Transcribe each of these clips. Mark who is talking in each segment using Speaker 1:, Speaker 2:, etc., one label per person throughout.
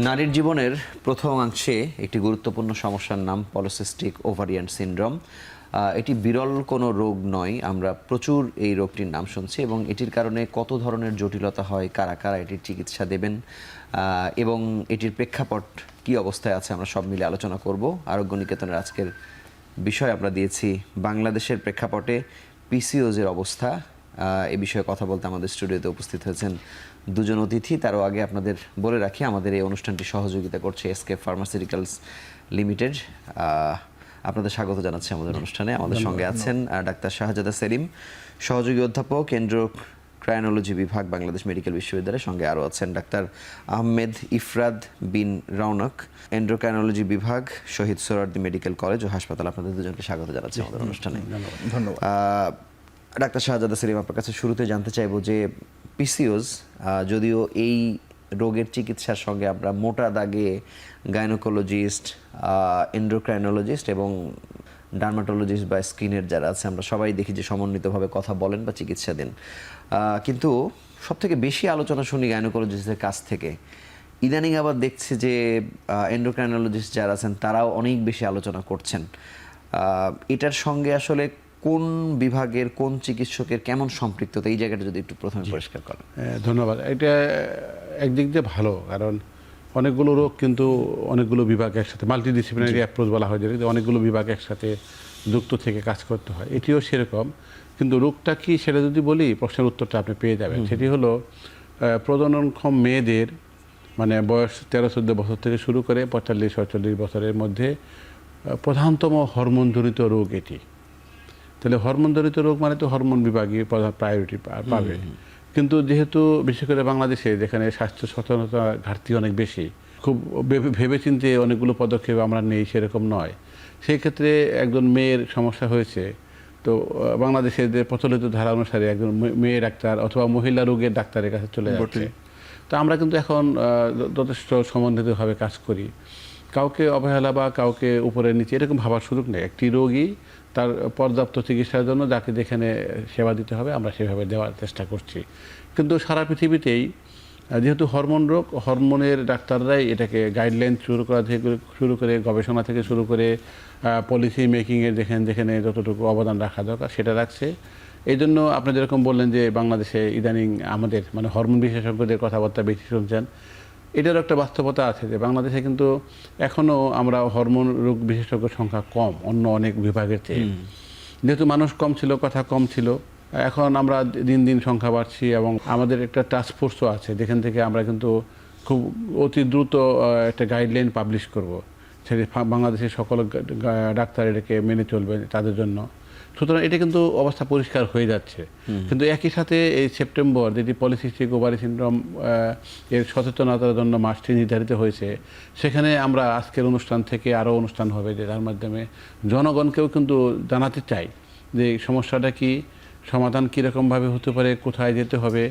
Speaker 1: নারীর জীবনের প্রথম অংশে একটি গুরুত্বপূর্ণ সমস্যার নাম পলিসিস্টিক ওভারিয়ান সিনড্রোম। এটি বিরল কোনো রোগ নয়, আমরা প্রচুর এই রোগটির নাম শুনছি এবং এটির কারণে কত ধরনের জটিলতা হয়, কারা কারা এটির চিকিৎসা দেবেন এবং এটির প্রেক্ষাপট কী অবস্থায় আছে আমরা সব মিলে আলোচনা করব। আরোগ্য নিকেতনের আজকের বিষয় আমরা দিয়েছি বাংলাদেশের প্রেক্ষাপটে পিসিওজের অবস্থা। এ বিষয়ে কথা বলতে আমাদের স্টুডিওতে উপস্থিত হয়েছেন দুজন অতিথি। তারও আগে আপনাদের বলে রাখি, আমাদের এই অনুষ্ঠানটি সহযোগিতা করছে এসকে ফার্মাসিউটিক্যালস লিমিটেড। আপনাদের স্বাগত জানাচ্ছি আমাদের অনুষ্ঠানে। আমাদের সঙ্গে আছেন ডাক্তার শাহজাদা সেলিম, সহযোগী অধ্যাপক, এন্ডোক্রাইনোলজি বিভাগ, বাংলাদেশ মেডিকেল বিশ্ববিদ্যালয়ের। সঙ্গে আরও আছেন ডাক্তার আহমেদ ইফরাদ বিন রৌনক, এন্ডোক্রাইনোলজি বিভাগ, শহীদ সোহরাওয়ার্দী মেডিকেল কলেজ ও হাসপাতাল। আপনাদের দুজনকে স্বাগত জানাচ্ছি আমাদের অনুষ্ঠানে।
Speaker 2: ধন্যবাদ।
Speaker 1: ডাক্তার শাহজাদা সেলিম, আপনার কাছে শুরুতে জানতে চাইব যে পিসিওস, যদিও এই রোগের চিকিৎসার সঙ্গে আমরা মোটা দাগে গাইনোকোলজিস্ট, এন্ডোক্রাইনোলজিস্ট এবং ডার্মাটোলজিস্ট বা স্কিনের যারা আছে আমরা সবাই দেখি যে সমন্বিতভাবে কথা বলেন বা চিকিৎসা দেন, কিন্তু সবথেকে বেশি আলোচনা শুনি গাইনোকোলজিস্টের কাছ থেকে। ইদানিং আবার দেখছি যে এন্ডোক্রাইনোলজিস্ট যারা আছেন তারাও অনেক বেশি আলোচনা করছেন। এটার সঙ্গে আসলে কোন বিভাগের কোন চিকিৎসকের কেমন সম্পৃক্ততা, এই জায়গাটা যদি একটু প্রথমে পরিষ্কার করেন।
Speaker 2: ধন্যবাদ। এটা একদিক দিয়ে ভালো, কারণ অনেকগুলো রোগ কিন্তু অনেকগুলো বিভাগ একসাথে, মাল্টিডিসিপ্লিনারি অ্যাপ্রোচ বলা হয়, যেটা অনেকগুলো বিভাগ একসাথে যুক্ত থেকে কাজ করতে হয়। এটিও সেরকম, কিন্তু রোগটা কি সেটা যদি বলি প্রশ্নের উত্তরটা আপনি পেয়ে যাবেন। সেটি হলো প্রজননক্ষম মেয়েদের, মানে বয়স 13-14 বছর থেকে শুরু করে 45-46 বছরের মধ্যে প্রধানতম হরমোনজনিত রোগ এটি। তাহলে হরমোনজনিত রোগ মানে তো হরমোন বিভাগীয় প্রায়োরিটি পাবে। কিন্তু যেহেতু বিশেষ করে বাংলাদেশে, যেখানে স্বাস্থ্য সচেতনতা ঘাটতি অনেক বেশি, খুব ভেবেচিন্তে অনেকগুলো পদক্ষেপ আমরা নেই সেরকম নয়। সেই ক্ষেত্রে একজন মেয়ের সমস্যা হয়েছে, তো বাংলাদেশের যে প্রচলিত ধারা অনুসারে একজন মেয়ে ডাক্তার অথবা মহিলা রোগের ডাক্তারের কাছে চলে যাচ্ছে। তো আমরা কিন্তু এখন যথেষ্ট সমন্বিতভাবে কাজ করি। কাউকে অবহেলা বা কাউকে উপরে নিচে এরকম ভাবার সুযোগ নেই। একটি রোগী তার পর্যাপ্ত চিকিৎসার জন্য যাকে যেখানে সেবা দিতে হবে আমরা সেভাবে দেওয়ার চেষ্টা করছি। কিন্তু সারা পৃথিবীতেই যেহেতু হরমোন রোগ, হরমোনের ডাক্তাররাই এটাকে গাইডলাইন শুরু করে গবেষণা থেকে শুরু করে পলিসি মেকিংয়ের যেখানে যেখানে যতটুকু অবদান রাখা দরকার সেটা রাখছে। এই জন্য আপনি যেরকম বললেন যে বাংলাদেশে ইদানিং আমাদের মানে হরমোন বিশেষজ্ঞদের কথাবার্তা বেশি শুনছেন, এটারও একটা বাস্তবতা আছে যে বাংলাদেশে কিন্তু এখনও আমরা হরমোন রোগ বিশেষজ্ঞের সংখ্যা কম অন্য অনেক বিভাগের চেয়ে। যেহেতু মানুষ কম ছিল, কথা কম ছিল, এখন আমরা দিন দিন সংখ্যা বাড়ছি এবং আমাদের একটা টাস্ক ফোর্সও আছে যেখান থেকে আমরা কিন্তু খুব অতি দ্রুত একটা গাইডলাইন পাবলিশ করব, সেটি বাংলাদেশের সকল ডাক্তার এটাকে মেনে চলবে তাদের জন্য। সুতরাং এটা কিন্তু অবস্থা পরিষ্কার হয়ে যাচ্ছে। কিন্তু একই সাথে এই সেপ্টেম্বর যেটি পলিসিস্টিক ওভারি সিনড্রোম এর সচেতনতার জন্য মাসটি নির্ধারিত হয়েছে, সেখানে আমরা আজকের অনুষ্ঠান থেকে আরও অনুষ্ঠান হবে যে তার মাধ্যমে জনগণকেও কিন্তু জানাতে চাই যে সমস্যাটা কি, সমাধান কীরকমভাবে হতে পারে, কোথায় যেতে হবে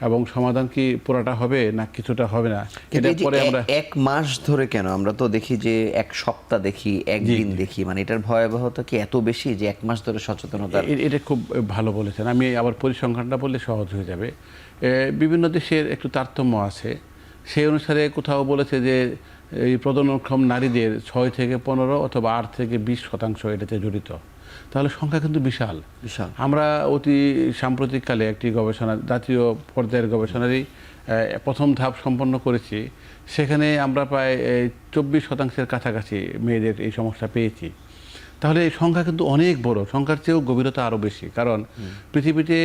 Speaker 2: এবং সমাধান কি পুরাটা হবে না কিছুটা হবে না।
Speaker 1: এটা পরে আমরা এক মাস ধরে কেন আমরা তো দেখি যে এক সপ্তাহ দেখি, একদিন দেখি, মানে এটার ভয়াবহতা কি এত বেশি যে এক মাস ধরে সচেতনতা?
Speaker 2: এটা খুব ভালো বলেছেন। আমি আবার পরিসংখ্যানটা বললে সহজ হয়ে যাবে। বিভিন্ন দেশের একটু তারতম্য আছে। সেই অনুসারে কোথাও বলেছে যে এই প্রজননক্ষম নারীদের 6 থেকে 15 অথবা 8 থেকে 20% এটাতে জড়িত। তাহলে সংখ্যা কিন্তু বিশাল। আমরা অতি সাম্প্রতিককালে একটি গবেষণা, জাতীয় পর্যায়ের গবেষণারই প্রথম ধাপ সম্পন্ন করেছি। সেখানে আমরা প্রায় 24% কাছাকাছি মেয়েদের এই সমস্যা পেয়েছি। তাহলে এই সংখ্যা কিন্তু অনেক বড়, সংখ্যার চেয়েও গভীরতা আরও বেশি। কারণ পৃথিবীতে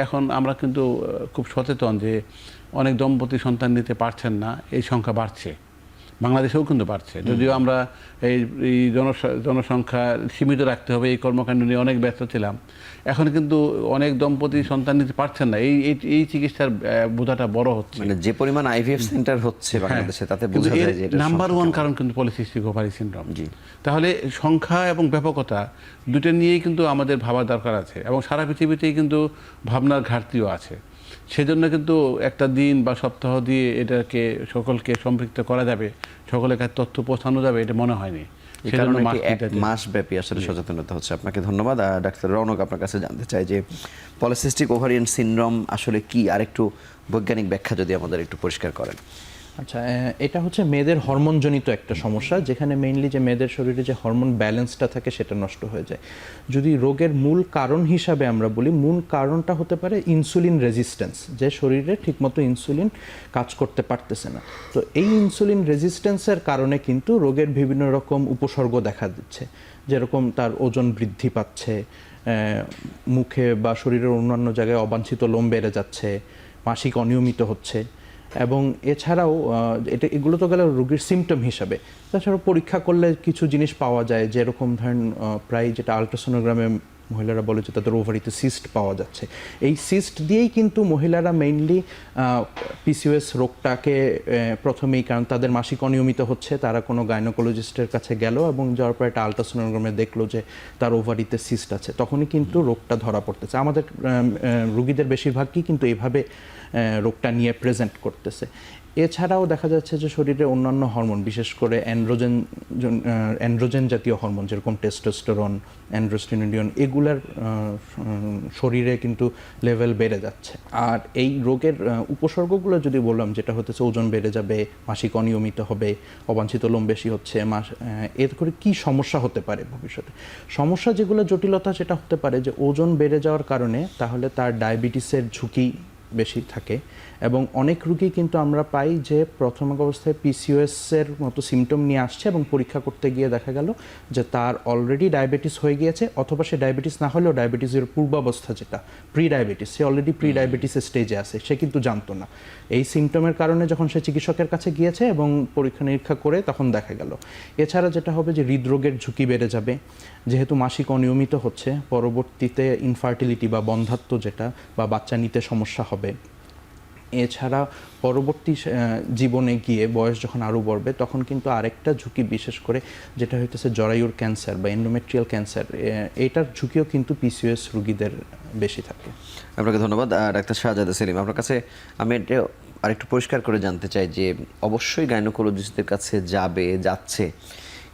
Speaker 2: এখন আমরা কিন্তু খুব সচেতন যে অনেক দম্পতি সন্তান নিতে পারছেন না, এই সংখ্যা বাড়ছে, বাংলাদেশেও কিন্তু বাড়ছে। যদিও আমরা এই জনসংখ্যা সীমিত রাখতে হবে এই কর্মকাণ্ড নিয়ে অনেক ব্যস্ত ছিলাম, এখন কিন্তু অনেক দম্পতি সন্তান নিতে পারছেন না। এই চিকিৎসার বোঝাটা বড় হচ্ছে,
Speaker 1: মানে যে পরিমাণ আইভিএফ সেন্টার হচ্ছে বাংলাদেশে তাতে বোঝা যায় যে এটা
Speaker 2: নাম্বার 1 কারণ কিন্তু পলিসিস্টিক ওভারি সিনড্রোম। তাহলে সংখ্যা এবং ব্যাপকতা দুটো নিয়েই কিন্তু আমাদের ভাবার দরকার আছে এবং সারা পৃথিবীতেই কিন্তু ভাবনার ঘাটতিও আছে। সেজন্য কিন্তু একটা দিন বা সপ্তাহ দিয়ে এটাকে সকলকে সম্পৃক্ত করা যাবে, সকলের কাছে তথ্য পৌঁছানো যাবে, এটা মনে হয়নি।
Speaker 1: সেজন্য এক মাস ব্যাপী আসলে সচেতনতা হচ্ছে। আপনাকে ধন্যবাদ। ডাক্তার রৌনক, আপনার কাছে জানতে চাই যে পলিসিস্টিক ওভারিয়ান সিনড্রোম আসলে কি, আরেকটু বৈজ্ঞানিক ব্যাখ্যা যদি আমাদের একটু পরিষ্কার করেন।
Speaker 3: আচ্ছা, এটা হচ্ছে মেয়েদের হরমোনজনিত একটা সমস্যা, যেখানে মেইনলি যে মেয়েদের শরীরে যে হরমোন ব্যালেন্সটা থাকে সেটা নষ্ট হয়ে যায়। যদি রোগের মূল কারণ হিসাবে আমরা বলি, মূল কারণটা হতে পারে ইনসুলিন রেজিস্ট্যান্স, যে শরীরে ঠিকমতো ইনসুলিন কাজ করতে পারতেছে না। তো এই ইনসুলিন রেজিস্ট্যান্সের কারণে কিন্তু রোগের বিভিন্ন রকম উপসর্গ দেখা দিচ্ছে, যেরকম তার ওজন বৃদ্ধি পাচ্ছে, মুখে বা শরীরের অন্যান্য জায়গায় অবাঞ্ছিত লোম বেড়ে যাচ্ছে, মাসিক অনিয়মিত হচ্ছে। এবং এছাড়াও এগুলো তো গেল রোগীর সিমটম হিসাবে। তাছাড়াও পরীক্ষা করলে কিছু জিনিস পাওয়া যায়, যেরকম ধরেন প্রায় যেটা আলট্রাসোনোগ্রামে মহিলারা বলে যে তাদের ওভারিতে সিস্ট পাওয়া যাচ্ছে। এই সিস্ট দিয়েই কিন্তু মহিলারা মেইনলি পিসিওএস রোগটাকে প্রথমেই, কারণ তাদের মাসিক অনিয়মিত হচ্ছে, তারা কোনো গাইনোকোলজিস্টের কাছে গেল এবং যাওয়ার পর একটা আলট্রাসোনোগ্রামে দেখলো যে তার ওভারিতে সিস্ট আছে, তখনই কিন্তু রোগটা ধরা পড়তেছে। আমাদের রুগীদের বেশিরভাগই কিন্তু এইভাবে রোগটা নিয়ে প্রেজেন্ট করতেছে। এছাড়াও দেখা যাচ্ছে যে শরীরে অন্যান্য হরমোন, বিশেষ করে অ্যান্ড্রোজেন জাতীয় হরমোন যেরকম টেস্টোস্টেরন, অ্যান্ড্রোস্টেনোডিয়ন, এগুলার শরীরে কিন্তু লেভেল বেড়ে যাচ্ছে। আর এই রোগের উপসর্গগুলো যদি বললাম, যেটা হতেছে ওজন বেড়ে যাবে, মাসিক অনিয়মিত হবে, অবাঞ্ছিত লোম বেশি হচ্ছে, এর করে কি সমস্যা হতে পারে ভবিষ্যতে? সমস্যা যেগুলো জটিলতা, সেটা হতে পারে যে ওজন বেড়ে যাওয়ার কারণে তাহলে তার ডায়াবেটিসের ঝুঁকি বেশি থাকে। এবং অনেক রোগী কিন্তু আমরা পাই যে প্রথম অবস্থায় পিসিওএসের মতো সিমটম নিয়ে আসছে এবং পরীক্ষা করতে গিয়ে দেখা গেল যে তার অলরেডি ডায়াবেটিস হয়ে গিয়েছে, অথবা সে ডায়াবেটিস না হলেও ডায়াবেটিসের পূর্বাবস্থা যেটা প্রি ডায়াবেটিস, সে অলরেডি প্রি ডায়াবেটিসের স্টেজে আছে, সে কিন্তু জানতো না। এই সিমটমের কারণে যখন সে চিকিৎসকের কাছে গিয়েছে এবং পরীক্ষা নিরীক্ষা করে তখন দেখা গেল। এছাড়া যেটা হবে যে হৃদরোগের ঝুঁকি বেড়ে যাবে, যেহেতু মাসিক অনিয়মিত হচ্ছে, পরবর্তীতে ইনফার্টিলিটি বা বন্ধ্যাত্ব যেটা বা বাচ্চা নিতে সমস্যা হবে। এছাড়া পরবর্তী জীবনে গিয়ে বয়স যখন আরও বাড়বে তখন কিন্তু আরেকটা ঝুঁকি, বিশেষ করে যেটা হইতেছে জরায়ুর ক্যান্সার বা এন্ডোমেট্রিয়াল ক্যান্সার, এটার ঝুঁকিও কিন্তু পিসিওএস রোগীদের বেশি থাকে।
Speaker 1: আপনাকে ধন্যবাদ ডাক্তার শাহজাদা সেলিম। আপনার কাছে আমি এটা আরেকটু পরিষ্কার করে জানতে চাই যে অবশ্যই গাইনোকোলজিস্টদের কাছে যাচ্ছে,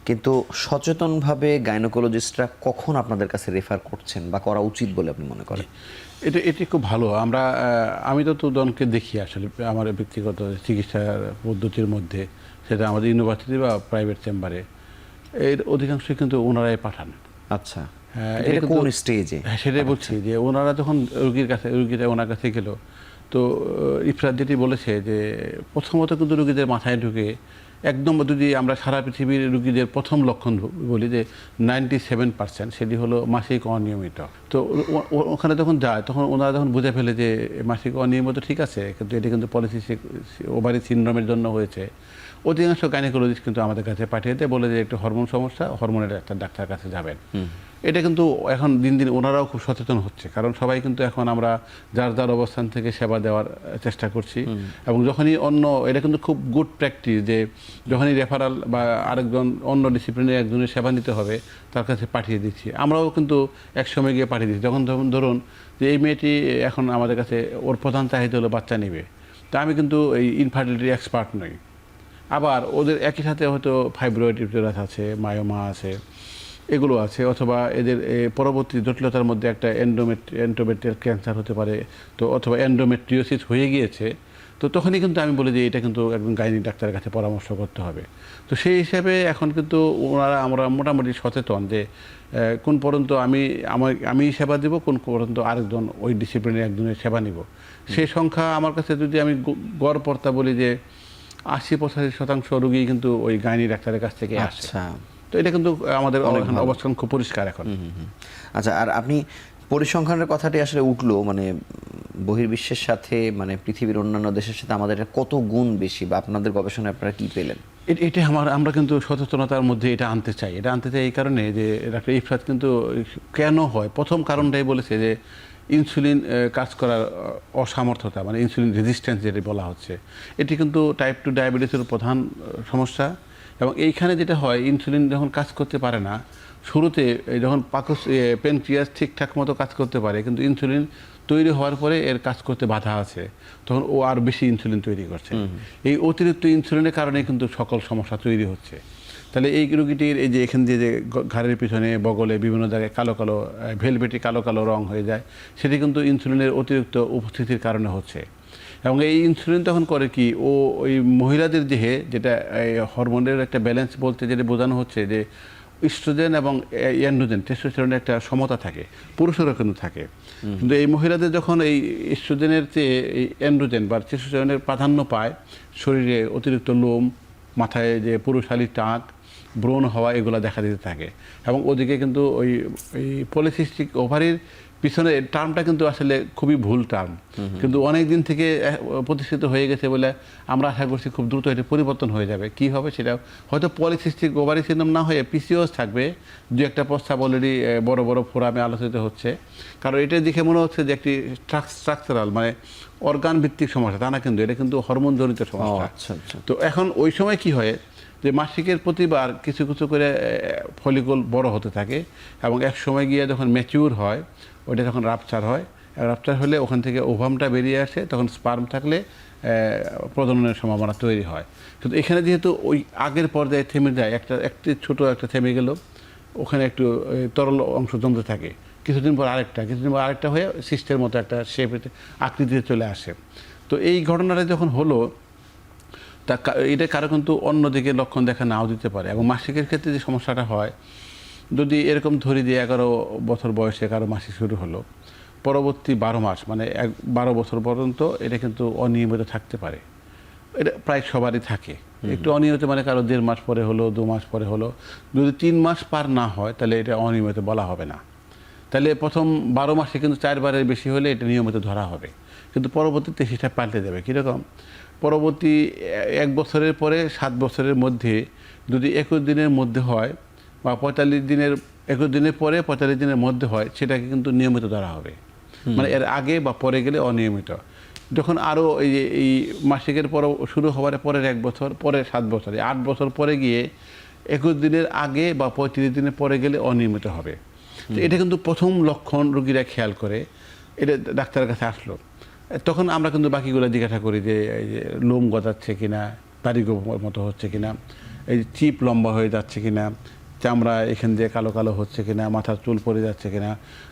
Speaker 1: কিন্তু সচেতনভাবে গাইনোকোলজিস্টরা কখন আপনাদের কাছে রেফার করছেন বা করা উচিত বলে আপনি মনে করেন?
Speaker 2: এটি খুব ভালো। আমি তো জনকে দেখি আসলে আমার ব্যক্তিগত চিকিৎসার পদ্ধতির মধ্যে, সেটা আমাদের ইউনিভার্সিটি বা প্রাইভেট চেম্বারে, এর অধিকাংশই কিন্তু ওনারাই পাঠান।
Speaker 1: আচ্ছা, এটা কোন স্টেজে?
Speaker 2: সেটাই বলছি যে ওনারা যখন রুগীটা ওনার কাছে গেল, তো ইফরাত যেটি বলেছে যে প্রথমত কিন্তু রুগীদের মাথায় ঢুকে একদম, যদি আমরা সারা পৃথিবীর রুগীদের প্রথম লক্ষণ বলি যে 97%, সেটি হলো মাসিক অনিয়মিত। তো ওখানে যখন যায় তখন ওনারা যখন বুঝে ফেলে যে মাসিক অনিয়মিত ঠিক আছে, কিন্তু এটি কিন্তু পলিসিস্টিক ওভারি সিনড্রোমের জন্য হয়েছে, অধিকাংশ গাইনোকোলজিস্ট কিন্তু আমাদের কাছে পাঠিয়ে দেয়, বলে যে একটু হরমোন সমস্যা, হরমোনের একটা ডাক্তার কাছে যাবেন। এটা কিন্তু এখন দিন দিন ওনারাও খুব সচেতন হচ্ছে, কারণ সবাই কিন্তু এখন আমরা যার যার অবস্থান থেকে সেবা দেওয়ার চেষ্টা করছি। এবং যখনই এটা কিন্তু খুব গুড প্র্যাকটিস যে যখনই রেফারাল বা আরেকজন অন্য ডিসিপ্লিনের একজনের সেবা নিতে হবে, তার কাছে পাঠিয়ে দিচ্ছি। আমরাও কিন্তু একসময় গিয়ে পাঠিয়ে দিচ্ছি, যখন ধরুন যে এই মেয়েটি এখন আমাদের কাছে, ওর প্রধান চাহিদা হলো বাচ্চা নেবে, তা আমি কিন্তু এই ইনফার্টিলিটি এক্সপার্ট নই। আবার ওদের একই সাথে হয়তো ফাইব্রয়েড ইউটেরাস আছে, মায়োমা আছে, এগুলো আছে, অথবা এদের পরবর্তী জটিলতার মধ্যে একটা এন্ডোমেট্রিয়াল ক্যান্সার হতে পারে, তো অথবা এন্ডোমেট্রিওসিস হয়ে গিয়েছে। তো তখনই কিন্তু আমি বলি যে এটা কিন্তু একজন গাইনি ডাক্তারের কাছে পরামর্শ করতে হবে। তো সেই হিসাবে এখন কিন্তু আমরা মোটামুটি সচেতন যে কোন পর্যন্ত আমি সেবা দেব, কোন পর্যন্ত আরেকজন ওই ডিসিপ্লিনের একজনের সেবা নিব। সেই সংখ্যা আমার কাছে, যদি আমি গড়পড়তা বলি যে 80-85% রোগী কিন্তু ওই গাইনি ডাক্তারের কাছ থেকে আসে। তো এটা কিন্তু আমাদের অবস্থান খুব পরিষ্কার এখন।
Speaker 1: আচ্ছা, আর আপনি পরিসংখ্যানের কথাটি আসলে উঠলো, মানে বহির্বিশ্বের সাথে, মানে পৃথিবীর অন্যান্য দেশের সাথে আমাদের কত গুণ বেশি, বা আপনাদের গবেষণায় আপনারা কি পেলেন?
Speaker 2: এটা আমরা কিন্তু সচেতনতার মধ্যে এটা আনতে চাই এই কারণে যে ডাক্তার ইফরাত কিন্তু কেন হয়, প্রথম কারণটাই বলেছে যে ইনসুলিন কাজ করার অসামর্থ্যতা, মানে ইনসুলিন রেজিস্ট্যান্স যেটা বলা হচ্ছে, এটি কিন্তু টাইপ 2 ডায়াবেটিসের প্রধান সমস্যা। এবং এইখানে যেটা হয়, ইনসুলিন যখন কাজ করতে পারে না, শুরুতে যখন পেনক্রিয়াস ঠিকঠাক মতো কাজ করতে পারে, কিন্তু ইনসুলিন তৈরি হওয়ার পরে এর কাজ করতে বাধা আছে, তখন ও আর বেশি ইনসুলিন তৈরি করছে। এই অতিরিক্ত ইনসুলিনের কারণে কিন্তু সকল সমস্যা তৈরি হচ্ছে। তাহলে এই রোগীটির এই যে এখান দিয়ে যে ঘাড়ের পিছনে, বগলে বিভিন্ন জায়গায় কালো কালো ভেলভেটি কালো কালো রং হয়ে যায়, সেটি কিন্তু ইনসুলিনের অতিরিক্ত উপস্থিতির কারণে হচ্ছে। এবং এই ইনসুলিন তখন করে কি, ও ওই মহিলাদের দেহে যেটা হরমোনের একটা ব্যালেন্স বলতে যেটা বোঝানো হচ্ছে যে ইস্ট্রোজেন এবং অ্যান্ড্রোজেন টেস্টোস্টেরনের একটা সমতা থাকে, পুরুষেরও কিন্তু থাকে। কিন্তু এই মহিলাদের যখন এই ইস্ট্রোজেনের চেয়ে এই অ্যান্ড্রোজেন বা টেস্টোস্টেরনের প্রাধান্য পায়, শরীরে অতিরিক্ত লোম, মাথায় যে পুরুষালী টাক, ব্রণ হওয়া, এগুলো দেখা দিতে থাকে। এবং ওদিকে কিন্তু ওই পলিসিস্টিক ওভারির পিছনে টার্মটা কিন্তু আসলে খুবই ভুল টার্ম, কিন্তু অনেক দিন থেকে প্রতিষ্ঠিত হয়ে গেছে বলে আমরা আশা করছি খুব দ্রুত এটা পরিবর্তন হয়ে যাবে। কি হবে সেটা হয়তো পলিসিস্টিক ওভারি সিনড্রোম না হয়ে পিসিওএস থাকবে, দু একটা প্রস্তাব অলরেডি বড় বড় ফোরামে আলোচিত হচ্ছে। কারণ এটা দেখে মনে হচ্ছে যে একটি স্ট্রাকচারাল মানে অর্গান ভিত্তিক সমস্যা, তা না, কিন্তু এটা কিন্তু হরমোন জনিত সমস্যা। তো এখন ওই সময় কি হয় যে মাসিকের প্রতিবার কিছু কিছু করে ফলিকল বড় হতে থাকে, এবং এক সময় গিয়ে যখন ম্যাচিউর হয়, ওইটা যখন রাপচার হয়, রাপচার হলে ওখান থেকে ওভামটা বেরিয়ে আসে, তখন স্পার্ম থাকলে প্রজননের সম্ভাবনা তৈরি হয়। কিন্তু এখানে যেহেতু ওই আগের পর্যায়ে থেমে যায়, একটি ছোট একটা থেমে গেল, ওখানে একটু তরল অংশ জমতে থাকে, কিছুদিন পর আরেকটা হয়ে সিস্টের মতো একটা শেপে আকৃতিতে চলে আসে। তো এই ঘটনাটা যখন হলো, তা এটা কারো কিন্তু অন্যদিকে লক্ষণ দেখা নাও দিতে পারে। এবং মাসিকের ক্ষেত্রে যে সমস্যাটা হয়, যদি এরকম ধরি দিয়ে 11 বছর বয়সে কারো মাসিক শুরু হলো, পরবর্তী 12 মাস মানে 12 বছর পর্যন্ত এটা কিন্তু অনিয়মিত থাকতে পারে। এটা প্রায় সবারই থাকে। একটু অনিয়মিত মানে কারো 1.5 মাস পরে হলো, 2 মাস পরে হলো। যদি 3 মাস পার না হয় তাহলে এটা অনিয়মিত বলা হবে না। তাহলে প্রথম 12 মাসে কিন্তু 4 বারের বেশি হলে এটা নিয়মিত ধরা হবে, কিন্তু পরবর্তীতে সেটা পাল্টে যাবে। কীরকম? পরবর্তী 1 বছরের পরে 7 বছরের মধ্যে যদি 21 দিনের মধ্যে হয়, বা 21 দিনের পরে 45 দিনের মধ্যে হয়, সেটাকে কিন্তু নিয়মিত ধরা হবে। মানে এর আগে বা পরে গেলে অনিয়মিত। যখন আরও এই মাসিকের পর শুরু হওয়ার পরের 1 বছর, পরে 7 বছরে 8 বছর পরে গিয়ে 21 দিনের আগে বা 35 দিনের পরে গেলে অনিয়মিত হবে। তো এটা কিন্তু প্রথম লক্ষণ রোগীরা খেয়াল করে, এটা ডাক্তারের কাছে আসলো, তখন আমরা কিন্তু বাকিগুলো জিজ্ঞাসা করি যে এই যে লোম গজাচ্ছে কিনা, দাড়ি মতো হচ্ছে কিনা, এই চিপ লম্বা হয়ে যাচ্ছে কিনা, চামড়া এখান দিয়ে কালো কালো হচ্ছে কিনা, মাথার চুল পড়ে যাচ্ছে কিনা,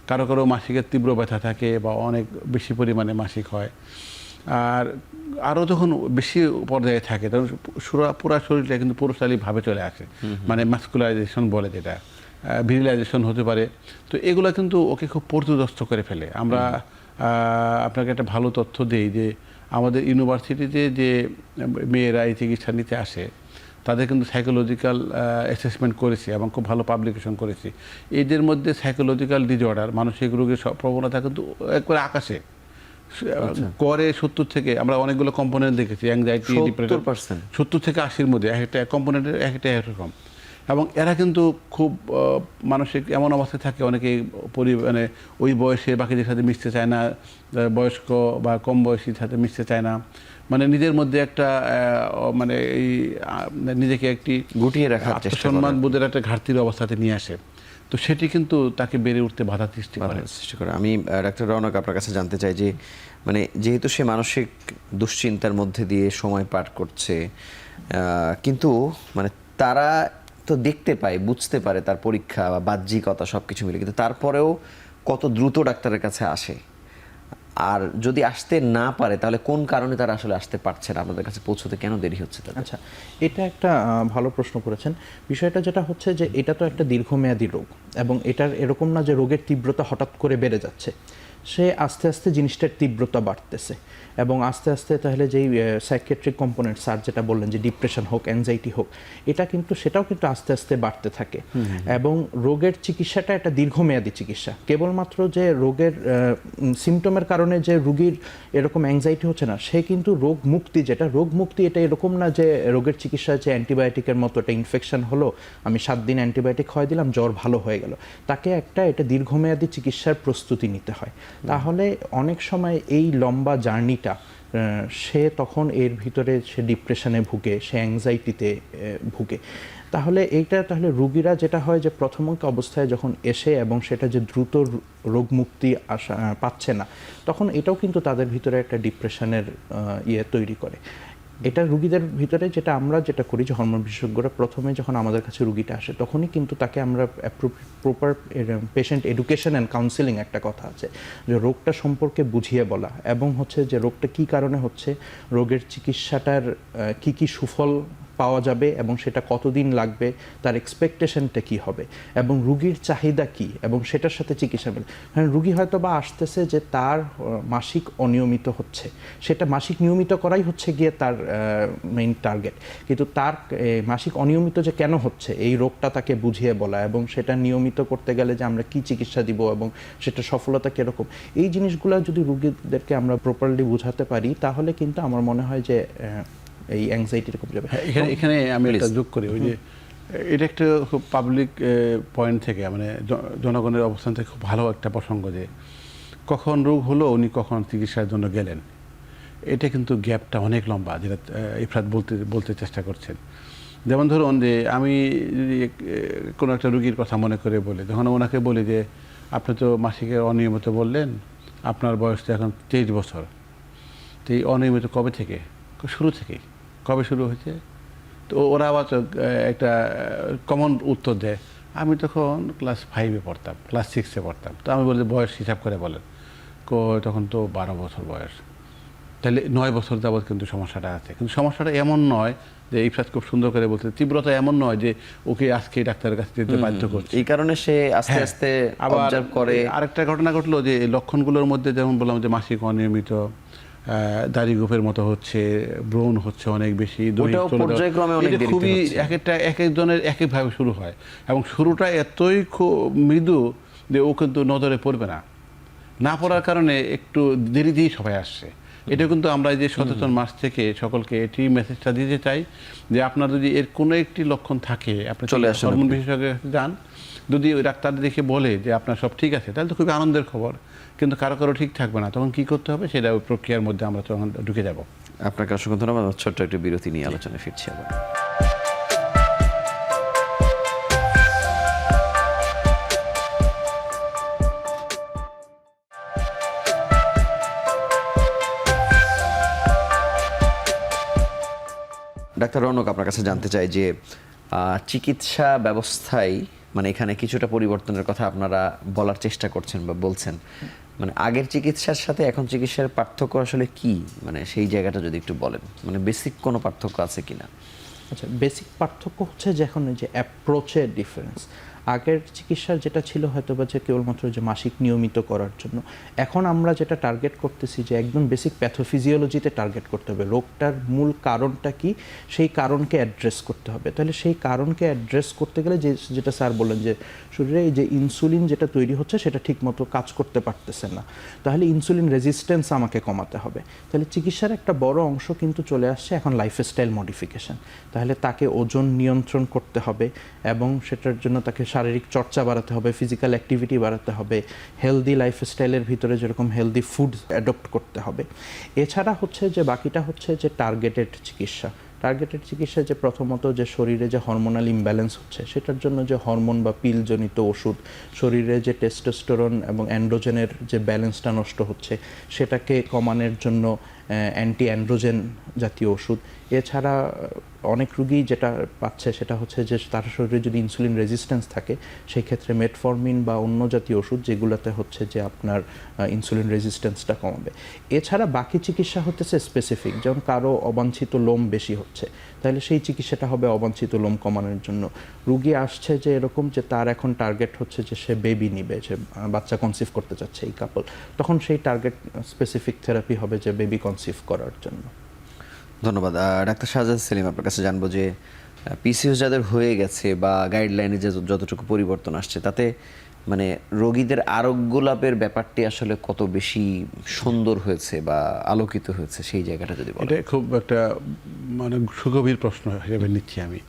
Speaker 2: কারো কারো মাসিকের তীব্র ব্যথা থাকে বা অনেক বেশি পরিমাণে মাসিক হয়। আর আরও যখন বেশি পর্যায়ে থাকে তখন পুরো শরীরটা কিন্তু পুরুষালীভাবে চলে আসে, মানে মাস্কুলারাইজেশন বলে, যেটা ভিরিলাইজেশন হতে পারে। তো এগুলো কিন্তু ওকে খুব পর্যদস্ত করে ফেলে। আমরা আপনাকে একটা ভালো তথ্য দিই যে আমাদের ইউনিভার্সিটিতে যে মেয়েরা এই চিকিৎসা নিতে আসে, তাদের কিন্তু সাইকোলজিক্যাল অ্যাসেসমেন্ট করেছি এবং খুব ভালো পাবলিকেশন করেছি। এদের মধ্যে সাইকোলজিক্যাল ডিসঅর্ডার, মানসিক রোগের প্রবণতা কিন্তু একবারে আকাশে করে 70 থেকে, আমরা অনেকগুলো কম্পোনেন্ট দেখেছি, অ্যাংজাইটি, ডিপ্রেশন 70 থেকে 80-র মধ্যে, একটা কম্পোনেন্টের একটা একরকম। এবং এরা কিন্তু খুব মানসিক এমন অবস্থায় থাকে, অনেকে মানে ওই বয়সে বাকিদের সাথে মিশতে চায় না, বয়স্ক বা কম বয়সীর সাথে মিশতে চায় না, মানে নিজের মধ্যে একটা মানে এই নিজেকে একটি
Speaker 1: গুটিয়ে রাখার
Speaker 2: সম্মান বোধের একটা ঘাটতির অবস্থাতে নিয়ে আসে। তো সেটি কিন্তু তাকে বেড়ে উঠতে বাধা সৃষ্টি করে।
Speaker 1: আমি ডাক্তার রওনক আপনার কাছে জানতে চাই যে মানে যেহেতু সে মানসিক দুশ্চিন্তার মধ্যে দিয়ে সময় পার করছে, কিন্তু মানে তারা তো দেখতে পায়, বুঝতে পারে তার পরীক্ষা বা বাহ্যিকতা সব কিছু মিলে, কিন্তু তারপরেও কত দ্রুত ডাক্তারের কাছে আসে, আর যদি আসতে না পারে তাহলে কোন কারণে তারা আসলে আসতে পারছে না, আপনাদের কাছে পৌঁছতে কেন দেরি হচ্ছে তাদের?
Speaker 3: আচ্ছা, এটা একটা ভালো প্রশ্ন করেছেন। বিষয়টা যেটা হচ্ছে যে এটা তো একটা দীর্ঘমেয়াদী রোগ, এবং এটার এরকম না যে রোগের তীব্রতা হঠাৎ করে বেড়ে যাচ্ছে, সে আস্তে আস্তে জিনিসটার তীব্রতা বাড়তেছে, এবং আস্তে আস্তে তাহলে যেই সাইকিয়াট্রিক কম্পোনেন্ট স্যার যেটা বললেন যে ডিপ্রেশন হোক, অ্যাংজাইটি হোক, সেটাও কিন্তু আস্তে আস্তে বাড়তে থাকে। এবং রোগের চিকিৎসাটা একটা দীর্ঘমেয়াদী চিকিৎসা। কেবলমাত্র যে রোগের সিমটমের কারণে যে রোগীর এরকম অ্যাংজাইটি হচ্ছে না, সে কিন্তু রোগ মুক্তি, এটা এরকম না যে রোগের চিকিৎসা যে অ্যান্টিবায়োটিকের মতো, একটা ইনফেকশন হলো, আমি 7 দিন অ্যান্টিবায়োটিক খাওয়াই দিলাম, জ্বর ভালো হয়ে গেল। তাকে এটা দীর্ঘমেয়াদী চিকিৎসার প্রস্তুতি নিতে হয়। তাহলে অনেক সময় এই লম্বা জার্নিটা সে তখন এর ভিতরে সে ডিপ্রেশনে ভুগে, সে অ্যাংজাইটিতে ভুগে। তাহলে রুগীরা যেটা হয় যে প্রাথমিক অবস্থায় যখন এসে এবং সেটা যে দ্রুত রোগ মুক্তি পাচ্ছে না, তখন এটাও কিন্তু তাদের ভিতরে একটা ডিপ্রেশনের তৈরি করে। এটা রুগীদের ভিতরে আমরা যেটা করি যে হরমোন বিশেষজ্ঞরা প্রথমে যখন আমাদের কাছে রুগীটা আসে তখনই কিন্তু তাকে আমরা proper patient education and counselling একটা কথা আছে যে রোগটা সম্পর্কে বুঝিয়ে বলা এবং হচ্ছে যে রোগটা কী কারণে হচ্ছে, রোগের চিকিৎসাটার কি সুফল পাওয়া যাবে এবং সেটা কতদিন লাগবে, তার এক্সপেকটেশনটা কি হবে এবং রুগীর চাহিদা কি এবং সেটার সাথে চিকিৎসা মেলে। হ্যাঁ, রুগী হয়তো বা আসতেছে যে তার মাসিক অনিয়মিত হচ্ছে, সেটা মাসিক নিয়মিত করাই হচ্ছে গিয়ে তার মেইন টার্গেট, কিন্তু তার মাসিক অনিয়মিত যে কেন হচ্ছে এই রোগটা তাকে বুঝিয়ে বলা এবং সেটা নিয়মিত করতে গেলে যে আমরা কি চিকিৎসা দিব এবং সেটা সফলতা কীরকম, এই জিনিসগুলো যদি রুগীদেরকে আমরা প্রপারলি বোঝাতে পারি তাহলে কিন্তু আমার মনে হয় যে এই অ্যাংজাইটিটা কমে যাবে।
Speaker 2: এখানে আমি একটা যোগ করি, ওই যে এটা একটা খুব পাবলিক পয়েন্ট থেকে মানে জনগণের অবস্থান থেকে খুব ভালো একটা প্রসঙ্গ যে কখন রোগ হলো উনি কখন চিকিৎসার জন্য গেলেন, এটা কিন্তু গ্যাপটা অনেক লম্বা, যেটা ইফরাত বলতে চেষ্টা করছেন। যেমন ধরুন যে আমি যদি কোনো একটা রুগীর কথা মনে করে বলি, যখন ওনাকে বলি যে আপনি তো মাসিকের অনিয়মিত বললেন, আপনার বয়স তো এখন 23 বছর, তো এই অনিয়মিত কবে থেকে? শুরু থেকেই। কবে শুরু হয়েছে? তো ওরা আবার একটা কমন উত্তর দেয়, আমি তখন ক্লাস 5-এ পড়তাম, ক্লাস 6-এ পড়তাম। তো আমি বলি বয়স হিসাব করে বলেন, তখন তো 12 বছর বয়স, তাহলে 9 বছর যাবৎ কিন্তু সমস্যাটা আছে। কিন্তু সমস্যাটা এমন নয় যে ইফরাত খুব সুন্দর করে বলতে, তীব্রতা এমন নয় যে ওকে আজকে ডাক্তারের কাছে যেতে বাধ্য করছে।
Speaker 1: এই কারণে সে আস্তে আস্তে অবজার্ভ করে।
Speaker 2: আরেকটা ঘটনা ঘটলো যে লক্ষণগুলোর মধ্যে যেমন বললাম যে মাসিক অনিয়মিত, দাড়ি গোফের মতো হচ্ছে, ব্রণ হচ্ছে অনেক বেশি, খুবই এক একজনের এক একভাবে শুরু হয় এবং শুরুটা এতই খুব মৃদু যে ও কিন্তু নজরে পড়বে না পড়ার কারণে একটু দেরি দিয়ে সবাই আসছে। এটা কিন্তু আমরা যে সচেতন মাস থেকে সকলকে এটি মেসেজটা দিতে চাই যে আপনার যদি এর কোনো একটি লক্ষণ থাকে আপনি চলে আসুন, হরমোন বিশেষজ্ঞের কাছে যান। যদি ওই ডাক্তার দেখে বলে যে আপনার সব ঠিক আছে তাহলে তো খুবই আনন্দের খবর, কিন্তু কারো কারো ঠিক থাকবে না, তখন কি করতে হবে সেটা ওই প্রক্রিয়ার মধ্যে আমরা তখন ঢুকে যাব।
Speaker 1: আপনাকে অসংখ্য ধন্যবাদ। ছোট্ট একটি বিরতি নিয়ে আলোচনায় ফিরছি আবার। ডাক্তার রৌনক, আপনার কাছে জানতে চাই যে চিকিৎসা ব্যবস্থায় মানে এখানে কিছুটা পরিবর্তনের কথা আপনারা বলার চেষ্টা করছেন বা বলছেন, মানে আগের চিকিৎসার সাথে এখন চিকিৎসার পার্থক্য আসলে কি, মানে সেই জায়গাটা যদি একটু বলেন, মানে বেসিক কোনো পার্থক্য আছে কিনা?
Speaker 3: আচ্ছা, বেসিক পার্থক্য হচ্ছে যে এখন যে অ্যাপ্রোচের ডিফারেন্স। আগের চিকিৎসার যেটা ছিল হয়তো বা যে কেবলমাত্র যে মাসিক নিয়মিত করার জন্য, এখন আমরা যেটা টার্গেট করতেছি যে একদম বেসিক প্যাথোফিজিওলজিতে টার্গেট করতে হবে, রোগটার মূল কারণটা কি সেই কারণকে অ্যাড্রেস করতে হবে। তাহলে সেই কারণকে অ্যাড্রেস করতে গেলে যেটা স্যার বললেন যে শরীরে এই যে ইনসুলিন যেটা তৈরি হচ্ছে সেটা ঠিকমতো কাজ করতে পারতেছে না, তাহলে ইনসুলিন রেজিস্ট্যান্স আমাকে কমাতে হবে। তাহলে চিকিৎসার একটা বড় অংশ কিন্তু চলে আসছে এখন লাইফস্টাইল মডিফিকেশন। তাহলে তাকে ওজন নিয়ন্ত্রণ করতে হবে এবং সেটার জন্য তাকে শারীরিক চর্চা বাড়াতে হবে, ফিজিক্যাল অ্যাক্টিভিটি বাড়াতে হবে, হেলদি লাইফস্টাইলের ভিতরে যেরকম হেলদি ফুড অ্যাডপ্ট করতে হবে। এছাড়া হচ্ছে যে বাকিটা হচ্ছে যে টার্গেটেড চিকিৎসা। টার্গেটেড চিকিৎসায় যে প্রথমত যে শরীরে যে হরমোনাল ইমব্যালেন্স হচ্ছে সেটার জন্য যে হরমোন বা পিলজনিত ওষুধ, শরীরে যে টেস্টোস্টেরন এবং অ্যান্ড্রোজেনের যে ব্যালেন্সটা নষ্ট হচ্ছে সেটাকে কমানোর জন্য অ্যান্টি অ্যান্ড্রোজেন জাতীয় ওষুধ। এছাড়া অনেক রুগী যেটা পাচ্ছে সেটা হচ্ছে যে তার শরীরে যদি ইনসুলিন রেজিস্ট্যান্স থাকে সেই ক্ষেত্রে মেটফরমিন বা অন্য জাতীয় ওষুধ যেগুলোতে হচ্ছে যে আপনার ইনসুলিন রেজিস্ট্যান্সটা কমাবে। এছাড়া বাকি চিকিৎসা হতেছে স্পেসিফিক, যেমন কারো অবাঞ্ছিত লোম বেশি হচ্ছে তাহলে সেই চিকিৎসাটা হবে অবাঞ্ছিত লোম কমানোর জন্য। রুগী আসছে যে এরকম যে তার এখন টার্গেট হচ্ছে যে সে বেবি নিবে, সে বাচ্চা কনসিভ করতে চাচ্ছে এই কাপল, তখন সেই টার্গেট স্পেসিফিক থেরাপি হবে যে বেবি কনসিভ করার জন্য।
Speaker 1: ধন্যবাদ। ডাক্তার শাহজাদ সেলিম, আপনার কাছে জানবো যে পিসিওএস যাদের হয়ে গেছে বা গাইডলাইনে যে যতটুকু পরিবর্তন আসছে তাতে মানে রোগীদের আরোগ্য লাভের ব্যাপারটি আসলে কত বেশি সুন্দর হয়েছে বা আলোকিত হয়েছে সেই জায়গাটা যদি বলেন।
Speaker 2: এটা খুব একটা মানে সুগভীর প্রশ্ন হিসেবে নিচ্ছি আমি।